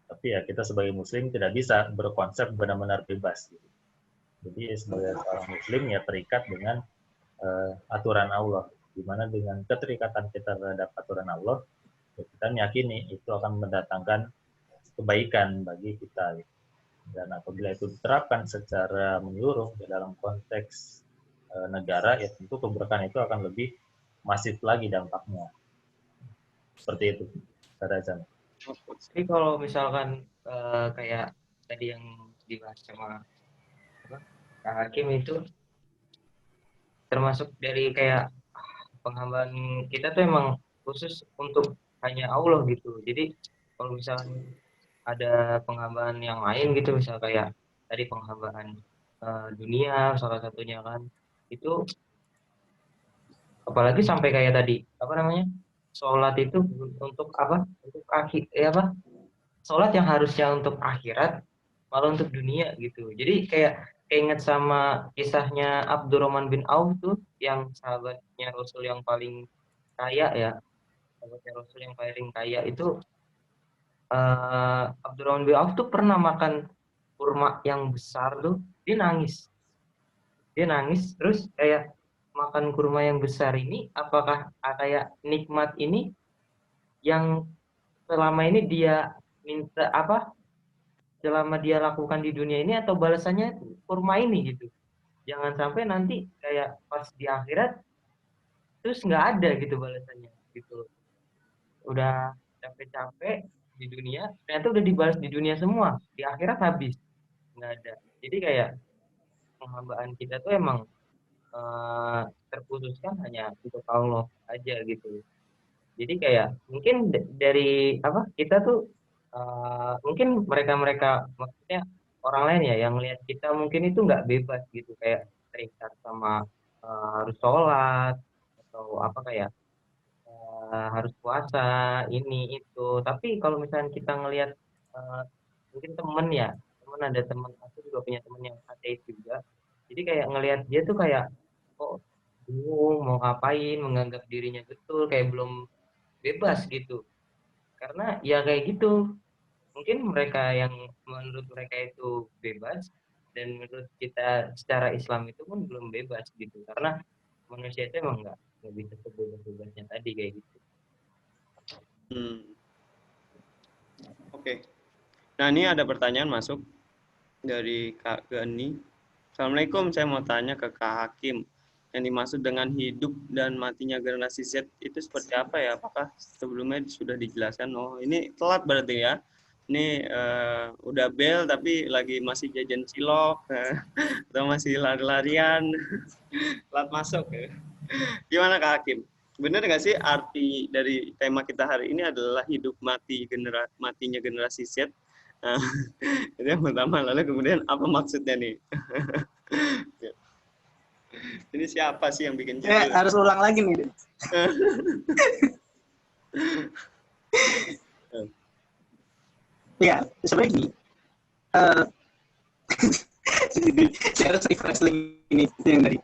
Tapi ya kita sebagai muslim tidak bisa berkonsep benar-benar bebas gitu. Jadi sebagai seorang muslim ya terikat dengan aturan Allah, di mana dengan keterikatan kita terhadap aturan Allah, ya kita meyakini itu akan mendatangkan kebaikan bagi kita. Gitu. Dan apabila itu diterapkan secara menyeluruh ya dalam konteks negara, ya tentu keberkahan itu akan lebih masif lagi dampaknya. Seperti itu, Kak. Tapi kalau misalkan kayak tadi yang dibahas sama Kak Hakim itu termasuk dari kayak penghambaan kita tuh emang khusus untuk hanya Allah gitu. Jadi kalau misalkan ada penghambaan yang lain gitu, misal kayak tadi penghambaan dunia salah satunya kan, itu apalagi sampai kayak tadi apa namanya sholat itu untuk apa? Untuk apa? Sholat yang harusnya untuk akhirat malah untuk dunia gitu. Jadi kayak keinget sama kisahnya Abdurrahman bin Auf tuh yang sahabatnya Rasul yang paling kaya ya. Sahabatnya Rasul yang paling kaya itu Abdurrahman bin Auf tuh pernah makan kurma yang besar tuh, dia nangis. Dia nangis terus kayak makan kurma yang besar ini apakah kayak nikmat ini yang selama ini dia minta apa selama dia lakukan di dunia ini atau balasannya kurma ini gitu. Jangan sampai nanti kayak pas di akhirat terus nggak ada gitu balasannya gitu. Udah capek-capek di dunia, ternyata udah dibalas di dunia semua. Di akhirat habis, nggak ada. Jadi kayak penghambaan kita tuh emang terkhususkan hanya untuk Allah aja gitu. Jadi kayak mungkin dari apa kita tuh mungkin mereka maksudnya orang lain ya yang lihat kita mungkin itu nggak bebas gitu kayak terikat sama harus sholat atau apa kayak harus puasa ini itu. Tapi kalau misalnya kita ngelihat eh, mungkin temen ya temen ada temen aku juga punya temen yang ateis juga. Jadi kayak ngelihat dia tuh kayak kok bingung mau ngapain menganggap dirinya betul kayak belum bebas gitu. Karena ya kayak gitu mungkin mereka yang menurut mereka itu bebas dan menurut kita secara Islam itu pun belum bebas gitu karena manusia itu emang nggak bisa sebebas-bebasnya tadi kayak gitu. Oke. Nah ini ada pertanyaan masuk dari Kak Gani. Assalamualaikum, saya mau tanya ke Kak Hakim. Yang dimaksud dengan hidup dan matinya generasi Z itu seperti apa ya? Apakah sebelumnya sudah dijelaskan? Oh ini telat berarti ya? Ini udah bel tapi lagi masih jajan cilok atau masih lari-larian telat masuk ya. Gimana Kak Hakim? Benar nggak sih arti dari tema kita hari ini adalah hidup matinya generasi Z? Nah, itu yang pertama. Lalu kemudian apa maksudnya nih? Ini siapa sih yang bikin judul? Harus ulang lagi nih. Ya, sebenarnya gini. Saya harus refresh ini yang tadi.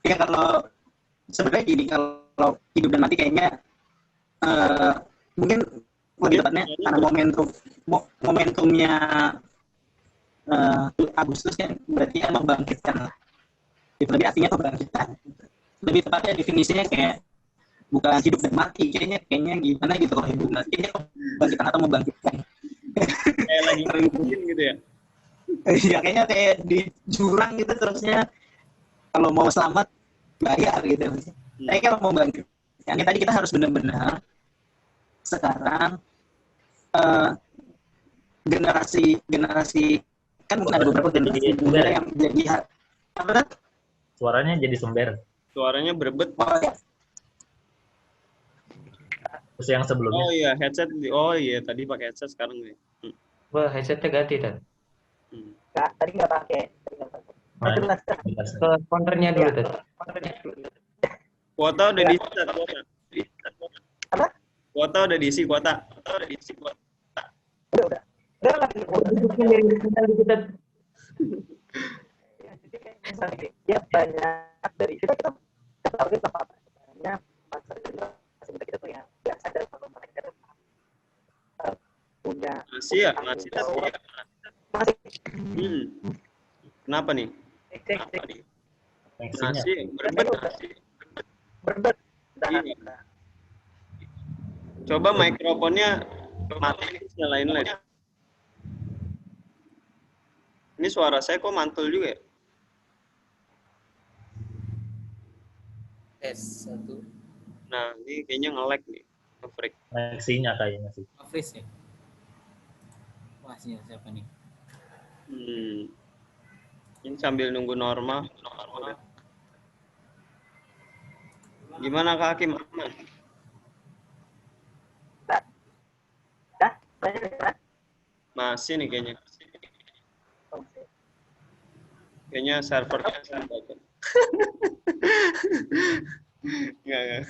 Ya kalau sebenarnya gini, kalau hidup dan mati kayaknya mungkin lebih tepatnya karena momentumnya Agustus kan berarti emang membangkitkan lah. Itu lebih artinya kebangkitan. Lebih tepatnya definisinya kayak bukan hidup dan mati, kayaknya gimana gitu kalau hidup mati kayaknya kebangkitan atau membangkitkan. Kayak lagi ngikutin gitu ya? Iya kayaknya kayak di jurang gitu terusnya kalau mau selamat bayar gitu. Tapi kalau mau bangkit, yang tadi kita harus benar-benar sekarang generasi kan mungkin ada beberapa generasi muda yang jadi apa? Suaranya jadi sumber. Suaranya berebet. Oh ya. Terus yang sebelumnya. Oh iya, headset. Oh iya, tadi pakai headset sekarang nih. Wah, headsetnya ganti tadi. Tadi nggak pakai. Nah, jelas. jelas Ke nih. counternya dulu Ya. tuh. Kuota udah Ya. diisi, kuota. Apa? Kuota udah diisi, kuota. Udah. Udah lah. Mungkin dari kita Ya, jadi kayak misalnya dia banyak dari kita tahu kita apa hanya masa kita tuh ya biasa dan kalau mereka tuh punya Masih ya, tanggung masih. jawab. Masih Kenapa nih? cek Koneksinya. Masih berbeda. berbeda. Iya. Coba mikrofonnya mati, terus nyalain lagi. Ini suara saya kok mantul juga ya? Tes satu. Nah, ini kayaknya nge-lag nih. Nge-freak. Koneksinya kayaknya sih. Freeze ya. Wah, siapa nih? Ini sambil nunggu normal. Gimana Kak Hakim? Aman? Dah, banyak ya. Masih nih kayaknya. Kayaknya servernya Enggak.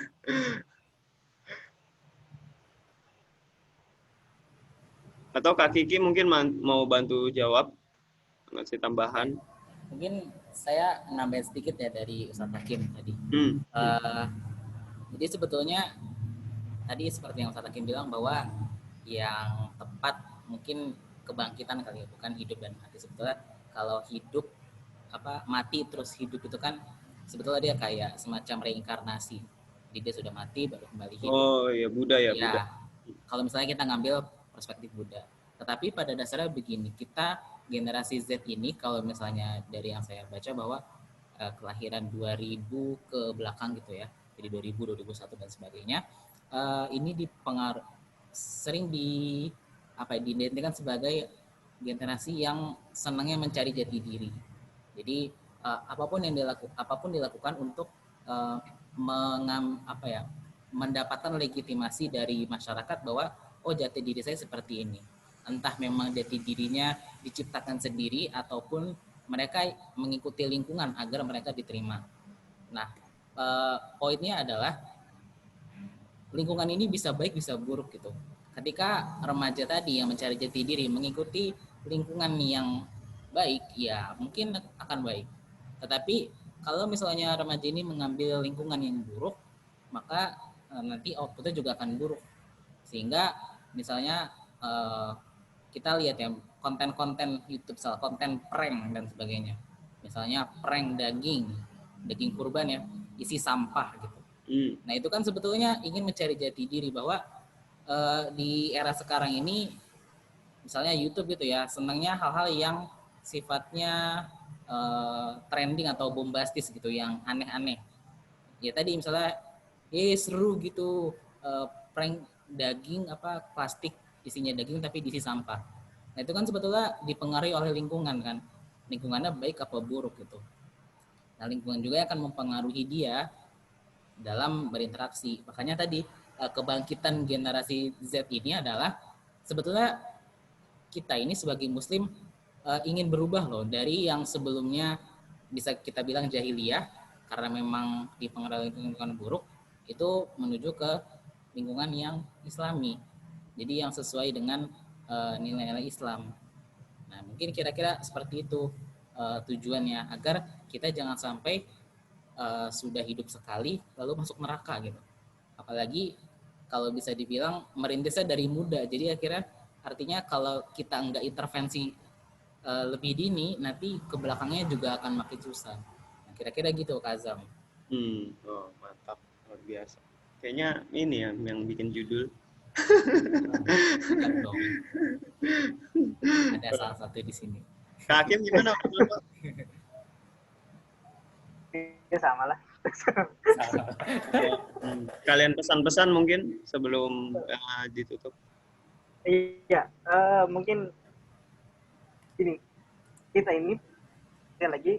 Atau Kak Kiki mungkin mau bantu jawab, ngasih tambahan. Mungkin saya nambahin sedikit ya dari Ustadz Hakim tadi. Jadi sebetulnya tadi seperti yang Ustadz Hakim bilang bahwa yang tepat mungkin kebangkitan kali ya, bukan hidup dan mati. Sebetulnya kalau hidup mati terus hidup itu kan sebetulnya dia kayak semacam reinkarnasi. Jadi dia sudah mati baru kembali hidup. Oh iya, Buddha ya. Ya, kalau misalnya kita ngambil perspektif Buddha. Tetapi pada dasarnya begini, kita generasi Z ini kalau misalnya dari yang saya baca bahwa kelahiran 2000 ke belakang gitu ya, jadi 2000, 2001 dan sebagainya, ini sering diidentikan sebagai generasi yang senangnya mencari jati diri. Jadi apapun dilakukan untuk mendapatkan legitimasi dari masyarakat bahwa jati diri saya seperti ini. Entah memang jati dirinya diciptakan sendiri ataupun mereka mengikuti lingkungan agar mereka diterima. Nah, poinnya adalah lingkungan ini bisa baik bisa buruk gitu. Ketika remaja tadi yang mencari jati diri mengikuti lingkungan yang baik, ya mungkin akan baik. Tetapi kalau misalnya remaja ini mengambil lingkungan yang buruk, maka nanti outputnya juga akan buruk. Sehingga misalnya kita lihat ya konten-konten YouTube, konten prank dan sebagainya. Misalnya prank daging kurban ya, isi sampah gitu. Nah itu kan sebetulnya ingin mencari jati diri bahwa di era sekarang ini misalnya YouTube gitu ya, senangnya hal-hal yang sifatnya trending atau bombastis gitu, yang aneh-aneh. Ya tadi misalnya seru gitu, prank daging plastik isinya daging tapi diisi sampah. Nah itu kan sebetulnya dipengaruhi oleh lingkungan kan, lingkungannya baik apa buruk gitu. Nah lingkungan juga akan mempengaruhi dia dalam berinteraksi. Makanya tadi kebangkitan generasi Z ini adalah sebetulnya kita ini sebagai muslim ingin berubah loh dari yang sebelumnya bisa kita bilang jahiliyah karena memang dipengaruhi lingkungan buruk, itu menuju ke lingkungan yang islami. Jadi yang sesuai dengan nilai-nilai Islam. Nah, mungkin kira-kira seperti itu tujuannya, agar kita jangan sampai sudah hidup sekali lalu masuk neraka gitu. Apalagi kalau bisa dibilang merintisnya dari muda. Jadi akhirnya artinya kalau kita nggak intervensi lebih dini, nanti ke belakangnya juga akan makin susah. Nah, kira-kira gitu Kak Azam. Oh, mantap. Luar biasa. Kayaknya ini ya yang bikin judul. Siap dong. Ada salah satu di sini. Kak Hakim gimana? Ya sama lah. Kalian pesan-pesan mungkin sebelum ditutup. Iya, mungkin ini kita ini sekali lagi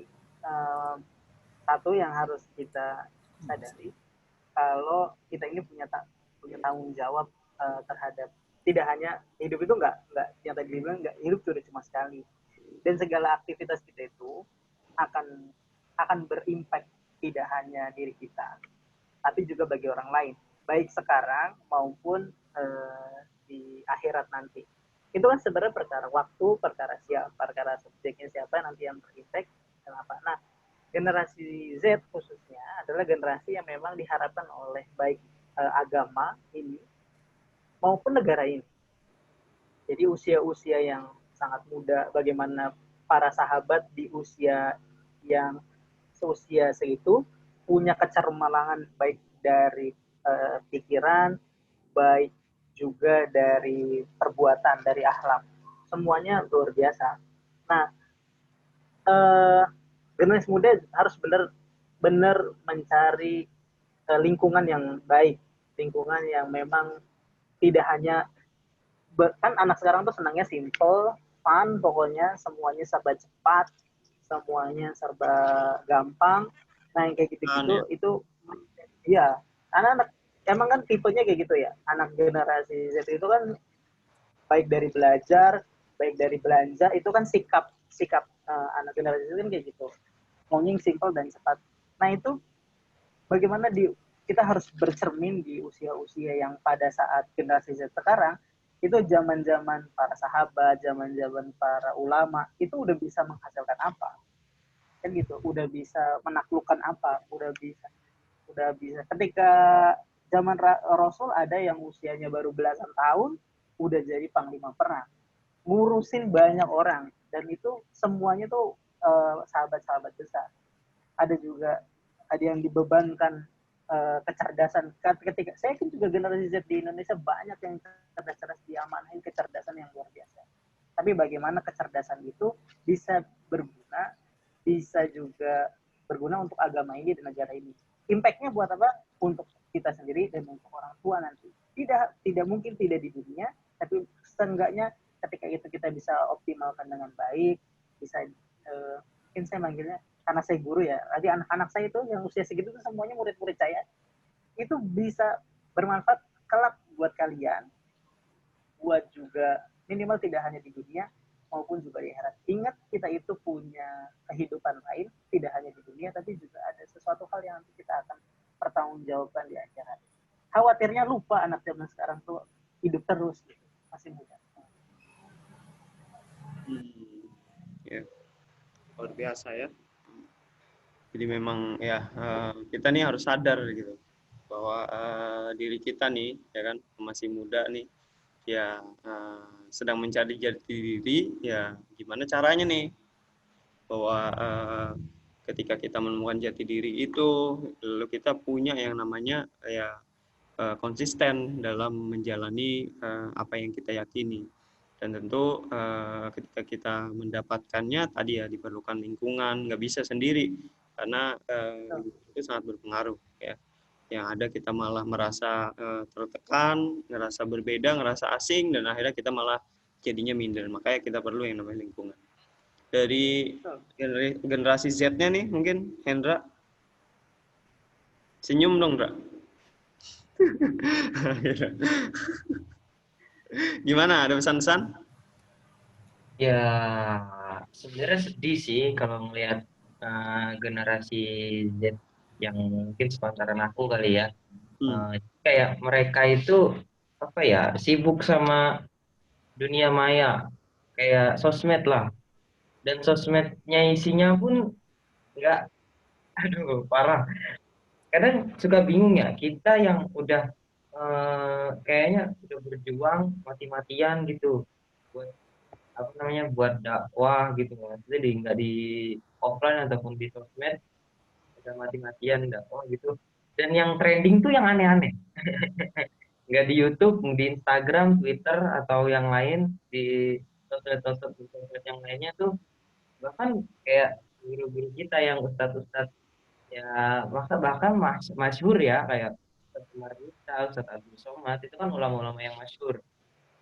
satu yang harus kita sadari, kalau kita ini punya tanggung jawab terhadap, tidak hanya hidup itu nggak yang tadi dibilang, nggak hidup sudah cuma sekali, dan segala aktivitas kita itu akan berimpact tidak hanya diri kita, tapi juga bagi orang lain, baik sekarang maupun di akhirat nanti. Itu kan sebenarnya perkara waktu, perkara subjeknya siapa nanti yang berimpact, kenapa. Nah, generasi Z khususnya adalah generasi yang memang diharapkan oleh baik agama ini maupun negara ini. Jadi usia-usia yang sangat muda, bagaimana para sahabat di usia yang seusia segitu punya kecermalangan baik dari pikiran, baik juga dari perbuatan, dari akhlak. Semuanya luar biasa. Nah, generasi muda harus benar-benar mencari lingkungan yang baik, lingkungan yang memang tidak hanya kan anak sekarang tuh senangnya simple, fun, pokoknya semuanya serba cepat, semuanya serba gampang. Nah yang kayak gitu-gitu Ya. itu iya, anak-anak emang kan tipenya kayak gitu ya. Anak generasi Z itu kan baik dari belajar, baik dari belanja, itu kan sikap anak generasi Z kan kayak gitu. Maunya yang simple dan cepat. Nah itu bagaimana kita harus bercermin di usia-usia yang pada saat generasi Z sekarang itu zaman-zaman para sahabat, zaman-zaman para ulama itu udah bisa menghasilkan apa, kan gitu, udah bisa menaklukkan apa, udah bisa ketika zaman Rasul ada yang usianya baru belasan tahun udah jadi panglima perang, ngurusin banyak orang, dan itu semuanya tuh sahabat-sahabat besar. Ada juga ada yang dibebankan kecerdasan. Ketika saya kan juga generasi Z di Indonesia banyak yang cerdas-cerdas, diamanahin kecerdasan yang luar biasa. Tapi bagaimana kecerdasan itu bisa berguna, bisa juga berguna untuk agama ini dan negara ini. Impact-nya buat apa? Untuk kita sendiri dan untuk orang tua nanti. Tidak mungkin tidak di dunia, tapi seenggaknya ketika itu kita bisa optimalkan dengan baik, bisa mungkin saya manggilnya karena saya guru ya, tadi anak-anak saya itu yang usia segitu tuh semuanya murid-murid saya, itu bisa bermanfaat kelak buat kalian, buat juga minimal tidak hanya di dunia maupun juga di akhirat. Ingat kita itu punya kehidupan lain, tidak hanya di dunia tapi juga ada sesuatu hal yang nanti kita akan pertanggungjawabkan di akhirat. Khawatirnya lupa anak zaman sekarang tuh hidup terus gitu, masih muda. Ya, luar biasa ya. Jadi memang ya kita nih harus sadar gitu bahwa diri kita nih ya kan masih muda nih ya sedang mencari jati diri, ya gimana caranya nih bahwa ketika kita menemukan jati diri itu lalu kita punya yang namanya ya konsisten dalam menjalani apa yang kita yakini. Dan tentu ketika kita mendapatkannya tadi ya diperlukan lingkungan, nggak bisa sendiri karena itu sangat berpengaruh ya. Yang ada kita malah merasa tertekan, ngerasa berbeda, ngerasa asing, dan akhirnya kita malah jadinya minder. Makanya kita perlu yang namanya lingkungan. Dari generasi Z-nya nih mungkin Hendra, senyum dong Hendra. Gimana, ada pesan-pesan? Ya, sebenarnya sedih sih kalau ngelihat generasi Z yang mungkin sepantaran aku kali ya. Kayak mereka itu apa ya, sibuk sama dunia maya, kayak sosmed lah. Dan sosmednya isinya pun nggak, aduh parah. Kadang suka bingung ya, kita yang udah kayaknya udah berjuang mati-matian gitu buat apa namanya, buat dakwah gitu, maksudnya nggak di offline ataupun di sosmed, udah mati-matian dakwah gitu, dan yang trending tuh yang aneh-aneh, nggak di YouTube, di Instagram, Twitter atau yang lain, di sosmed yang lainnya tuh, bahkan kayak guru-guru kita yang ustadz-ustadz ya, maka bahkan masyhur ya, kayak Ustadz Umar Buta, Ustadz Abdul Somad, itu kan ulama-ulama yang masyhur,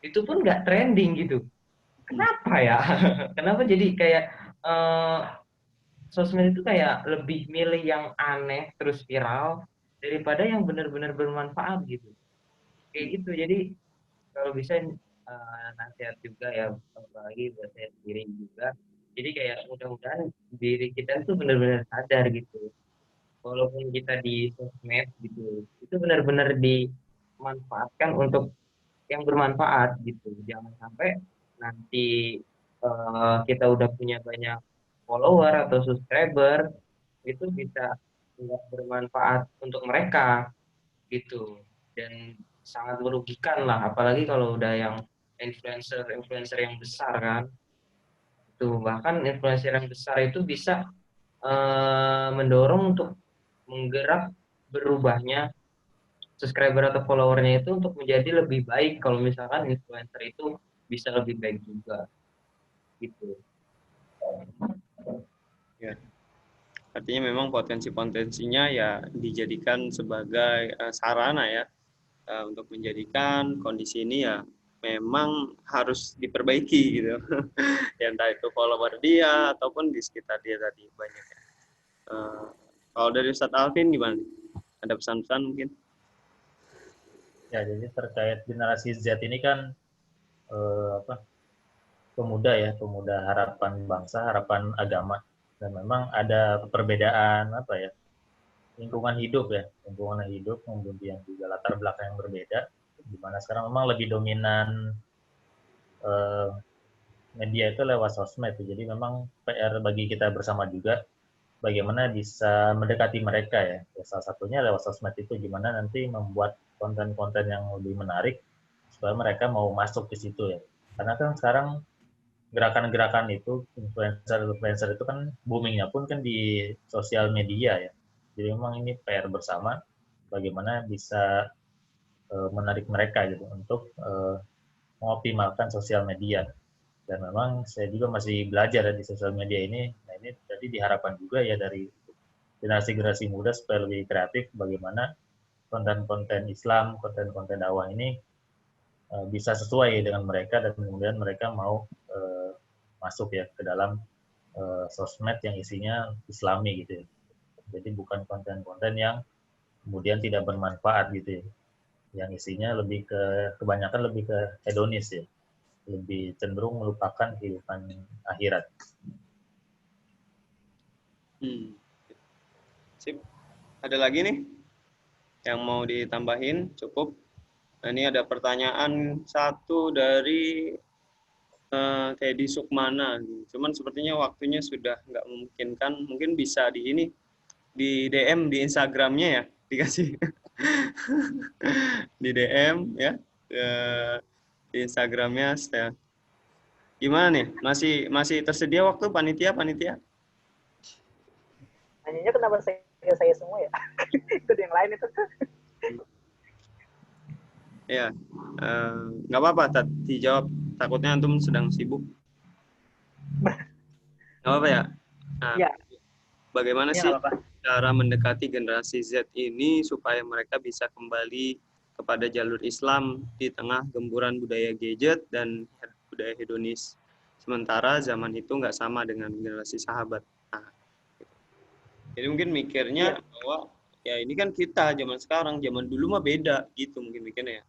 itu pun nggak trending gitu. Kenapa ya? Kenapa jadi kayak eh, sosmed itu kayak lebih milih yang aneh terus viral daripada yang benar-benar bermanfaat gitu. Kayak gitu. Jadi kalau bisa nasihat juga ya, apalagi buat saya sendiri juga. Jadi kayak mudah-mudahan diri kita tuh benar-benar sadar gitu. Walaupun kita di sosmed gitu, itu benar-benar dimanfaatkan untuk yang bermanfaat gitu. Jangan sampai nanti kita udah punya banyak follower atau subscriber, itu bisa nggak bermanfaat untuk mereka gitu. Dan sangat merugikan lah, apalagi kalau udah yang influencer-influencer yang besar kan. Tuh, bahkan influencer yang besar itu bisa mendorong untuk menggerak berubahnya subscriber atau followernya itu untuk menjadi lebih baik kalau misalkan influencer itu bisa lebih baik juga gitu. Ya. Artinya memang potensi-potensinya ya dijadikan sebagai sarana ya, untuk menjadikan kondisi ini ya memang harus diperbaiki gitu. Ya entah itu follower dia ataupun di sekitar dia tadi banyak ya. Kalau dari Ustadz Alvin gimana? Ada pesan-pesan mungkin? Ya, jadi terkait generasi Z ini kan apa, pemuda ya, pemuda harapan bangsa, harapan agama, dan memang ada perbedaan apa ya, lingkungan hidup, kemudian juga latar belakang yang berbeda, di mana sekarang memang lebih dominan eh, media itu lewat sosmed. Jadi memang PR bagi kita bersama juga bagaimana bisa mendekati mereka ya. Ya salah satunya lewat sosmed itu gimana nanti membuat konten-konten yang lebih menarik supaya mereka mau masuk ke situ ya. Karena kan sekarang gerakan-gerakan itu influencer itu kan boomingnya pun kan di sosial media ya. Jadi memang ini PR bersama bagaimana bisa menarik mereka gitu untuk mengoptimalkan sosial media. Dan memang saya juga masih belajar ya di sosial media ini. Nah ini jadi diharapkan juga ya dari generasi-generasi muda supaya lebih kreatif bagaimana konten-konten Islam, konten-konten dakwah ini bisa sesuai dengan mereka dan kemudian mereka mau masuk ya ke dalam sosmed yang isinya Islami gitu ya. Jadi bukan konten-konten yang kemudian tidak bermanfaat gitu ya. Yang isinya lebih ke kebanyakan lebih ke hedonis ya. Lebih cenderung melupakan kehidupan akhirat. Sip. Ada lagi nih yang mau ditambahin? Cukup. Nah, ini ada pertanyaan satu dari Teddy Sukmana. Cuman sepertinya waktunya sudah nggak memungkinkan. Mungkin bisa di ini, di DM di Instagramnya ya, dikasih di DM ya, di Instagramnya. Gimana nih? Masih tersedia waktu panitia? Nanyanya kenapa saya semua ya? Itu yang lain itu. Ya, nggak apa-apa. Dijawab. Takutnya antum sedang sibuk. Nggak apa-apa ya. Nah, Ya, bagaimana ya sih nggak apa-apa. cara mendekati generasi Z ini supaya mereka bisa kembali kepada jalur Islam di tengah gemburan budaya gadget dan budaya hedonis. Sementara zaman itu nggak sama dengan generasi sahabat. Nah, jadi mungkin mikirnya bahwa ya ini kan kita zaman sekarang, zaman dulu mah beda gitu mungkin mikirnya ya.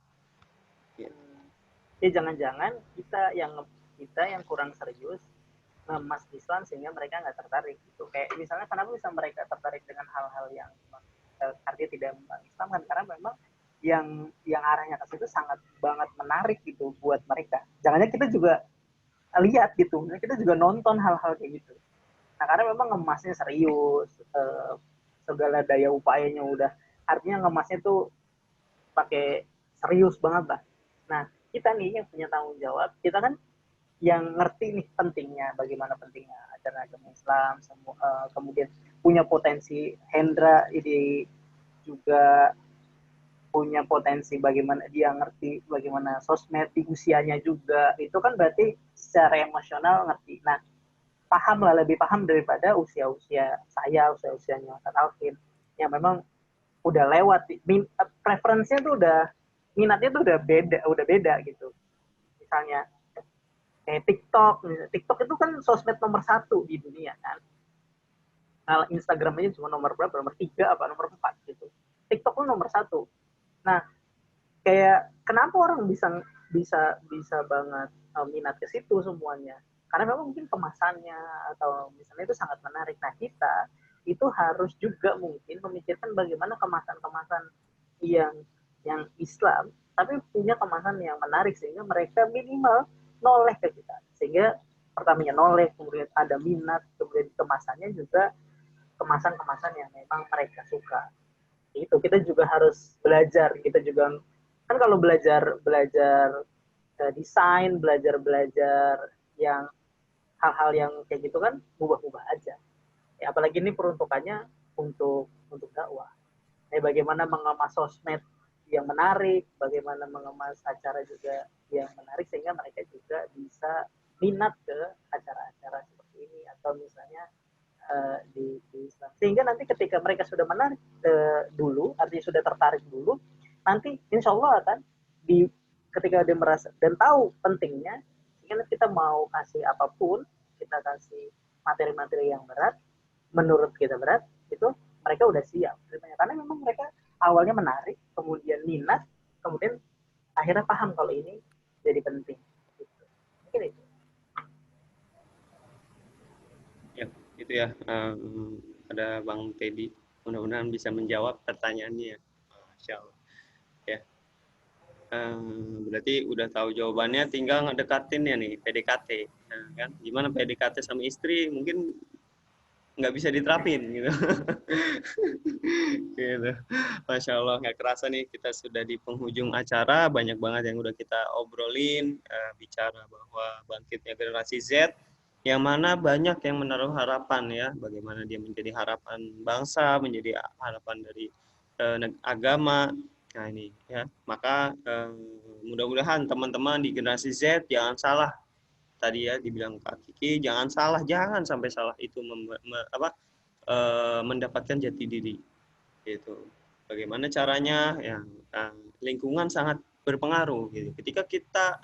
Ya jangan-jangan kita yang kurang serius ngemas Islam sehingga mereka nggak tertarik gitu. Kayak misalnya kenapa bisa mereka tertarik dengan hal-hal yang artinya tidak membahas Islam kan karena memang yang arahnya ke situ sangat banget menarik gitu buat mereka. Jangannya kita juga lihat gitu, kita juga nonton hal-hal kayak gitu. Nah karena memang ngemasnya serius, segala daya upayanya udah, artinya ngemasnya tuh pakai serius banget lah. Nah kita nih yang punya tanggung jawab, kita kan yang ngerti nih pentingnya, bagaimana pentingnya ajaran agama Islam, kemudian punya potensi. Hendra ini juga punya potensi bagaimana dia ngerti bagaimana sosmed di usianya juga, itu kan berarti secara emosional ngerti. Nah paham lah, lebih paham daripada usia-usia saya, usia-usianya Ustaz Alvin yang memang udah lewat, preferensinya tuh udah, minatnya tuh udah beda gitu. Misalnya kayak TikTok itu kan sosmed nomor 1 di dunia kan. Nah, Instagram aja cuma nomor berapa, nomor 3 apa nomor 4 gitu. TikTok pun nomor 1. Nah kayak kenapa orang bisa bisa banget minat ke situ semuanya, karena memang mungkin kemasannya atau misalnya itu sangat menarik. Nah, kita itu harus juga mungkin memikirkan bagaimana kemasan-kemasan yang Islam tapi punya kemasan yang menarik sehingga mereka minimal noleh ke kita, sehingga pertamanya noleh, kemudian ada minat, kemudian kemasannya juga kemasan-kemasan yang memang mereka suka. Itu kita juga harus belajar, kita juga kan kalau belajar desain, belajar yang hal-hal yang kayak gitu kan ubah-ubah aja. Ya, apalagi ini peruntukannya untuk dakwah. Bagaimana mengemas sosmed yang menarik, bagaimana mengemas acara juga yang menarik sehingga mereka juga bisa minat ke acara-acara seperti ini atau misalnya di Islam. Sehingga nanti ketika mereka sudah menarik dulu, artinya sudah tertarik dulu, nanti insya Allah akan ketika dia merasa dan tahu pentingnya, sehingga kita mau kasih apapun, kita kasih materi-materi yang berat, menurut kita berat, itu mereka udah siap. Karena memang mereka awalnya menarik, kemudian minat, kemudian akhirnya paham kalau ini jadi penting. Gitu. Mungkin itu. Ya, itu ya. Ada Bang Teddy. Mudah-mudahan bisa menjawab pertanyaannya. Masya Allah. Ya. Berarti udah tahu jawabannya, tinggal ngedekatin ya nih, PDKT. Nah, kan? Gimana PDKT sama istri? Mungkin nggak bisa diterapin gitu. Gitu. Masya Allah, nggak kerasa nih kita sudah di penghujung acara, banyak banget yang udah kita obrolin, bicara bahwa bangkitnya generasi Z, yang mana banyak yang menaruh harapan ya, bagaimana dia menjadi harapan bangsa, menjadi harapan dari agama. Nah ini ya, maka mudah-mudahan teman-teman di generasi Z jangan salah. Tadi ya dibilang Kak Kiki, jangan sampai salah itu mendapatkan jati diri. Gitu. Bagaimana caranya? Ya, lingkungan sangat berpengaruh. Gitu. Ketika kita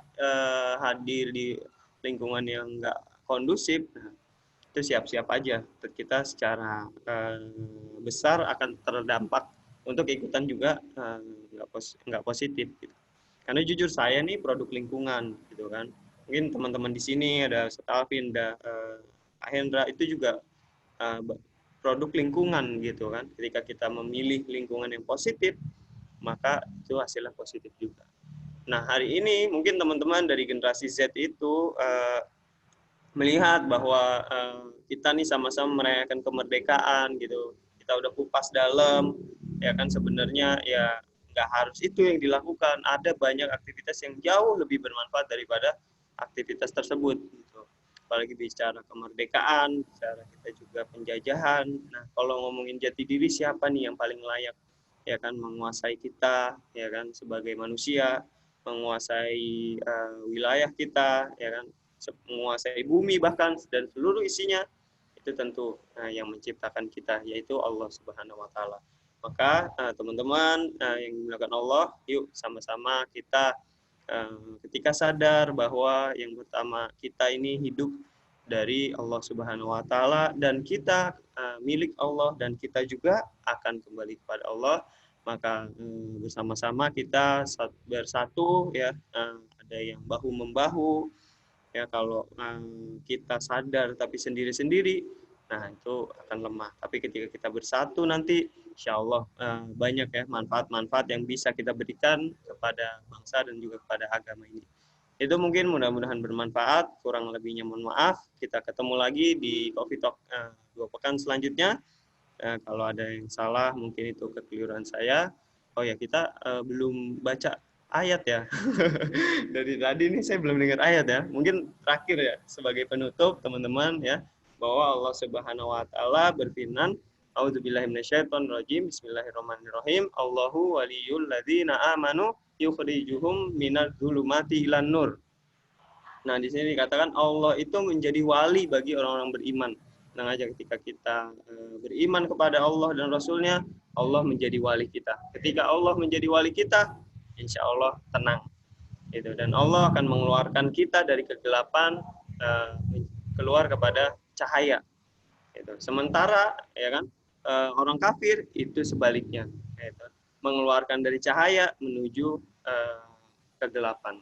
hadir di lingkungan yang nggak kondusif, nah, itu siap-siap aja kita secara besar akan terdampak untuk ikutan juga nggak positif. Gitu. Karena jujur saya nih produk lingkungan, gitu kan. Mungkin teman-teman di sini ada Alvin, ada Hendra itu juga produk lingkungan gitu kan. Ketika kita memilih lingkungan yang positif, maka itu hasilnya positif juga. Nah hari ini mungkin teman-teman dari generasi Z itu melihat bahwa kita nih sama-sama merayakan kemerdekaan gitu. Kita udah kupas dalam, ya kan sebenarnya ya nggak harus itu yang dilakukan. Ada banyak aktivitas yang jauh lebih bermanfaat daripada aktivitas tersebut. Gitu. Apalagi bicara kemerdekaan, bicara kita juga penjajahan. Nah, kalau ngomongin jati diri siapa nih yang paling layak ya kan menguasai kita ya kan sebagai manusia, menguasai wilayah kita ya kan, menguasai bumi bahkan dan seluruh isinya itu tentu yang menciptakan kita yaitu Allah Subhanahu wa taala. Maka teman-teman yang dimuliakan Allah, yuk sama-sama kita ketika sadar bahwa yang pertama kita ini hidup dari Allah Subhanahu wa taala dan kita milik Allah dan kita juga akan kembali kepada Allah, maka bersama-sama kita bersatu ya, ada yang bahu membahu ya. Kalau kita sadar tapi sendiri-sendiri, nah itu akan lemah. Tapi ketika kita bersatu nanti insya Allah banyak ya manfaat-manfaat yang bisa kita berikan kepada bangsa dan juga kepada agama ini. Itu mungkin mudah-mudahan bermanfaat. Kurang lebihnya mohon maaf. Kita ketemu lagi di Coffee Talk 2 pekan selanjutnya. Kalau ada yang salah mungkin itu kekeliruan saya. Oh ya, kita belum baca ayat ya. Dari tadi nih saya belum dengar ayat ya. Mungkin terakhir ya sebagai penutup teman-teman ya, bahwa Allah Subhanahu wa taala berfirman, A'udzubillahi minasyaitonirrajim. Bismillahirrahmanirrahim. Allahu waliyul ladzina amanu yukhrijuhum minadz-dzulumati ilan nur. Nah, di sini dikatakan Allah itu menjadi wali bagi orang-orang beriman. Tenang aja, ketika kita beriman kepada Allah dan Rasulnya, Allah menjadi wali kita. Ketika Allah menjadi wali kita, insya Allah tenang. Gitu. Dan Allah akan mengeluarkan kita dari kegelapan keluar kepada cahaya. Gitu. Sementara ya kan orang kafir itu sebaliknya, gitu. Mengeluarkan dari cahaya menuju kegelapan.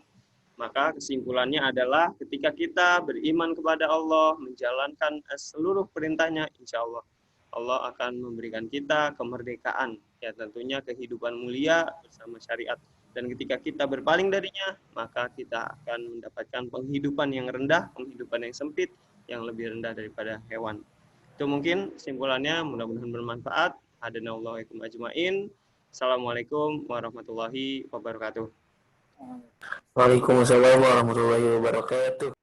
Maka kesimpulannya adalah ketika kita beriman kepada Allah, menjalankan seluruh perintahnya, insya Allah Allah akan memberikan kita kemerdekaan, ya tentunya kehidupan mulia bersama syariat. Dan ketika kita berpaling darinya, maka kita akan mendapatkan penghidupan yang rendah, penghidupan yang sempit, yang lebih rendah daripada hewan. Itu mungkin kesimpulannya, mudah-mudahan bermanfaat. Hadanallahu ajmain. Assalamualaikum warahmatullahi wabarakatuh. Waalaikumsalam warahmatullahi wabarakatuh.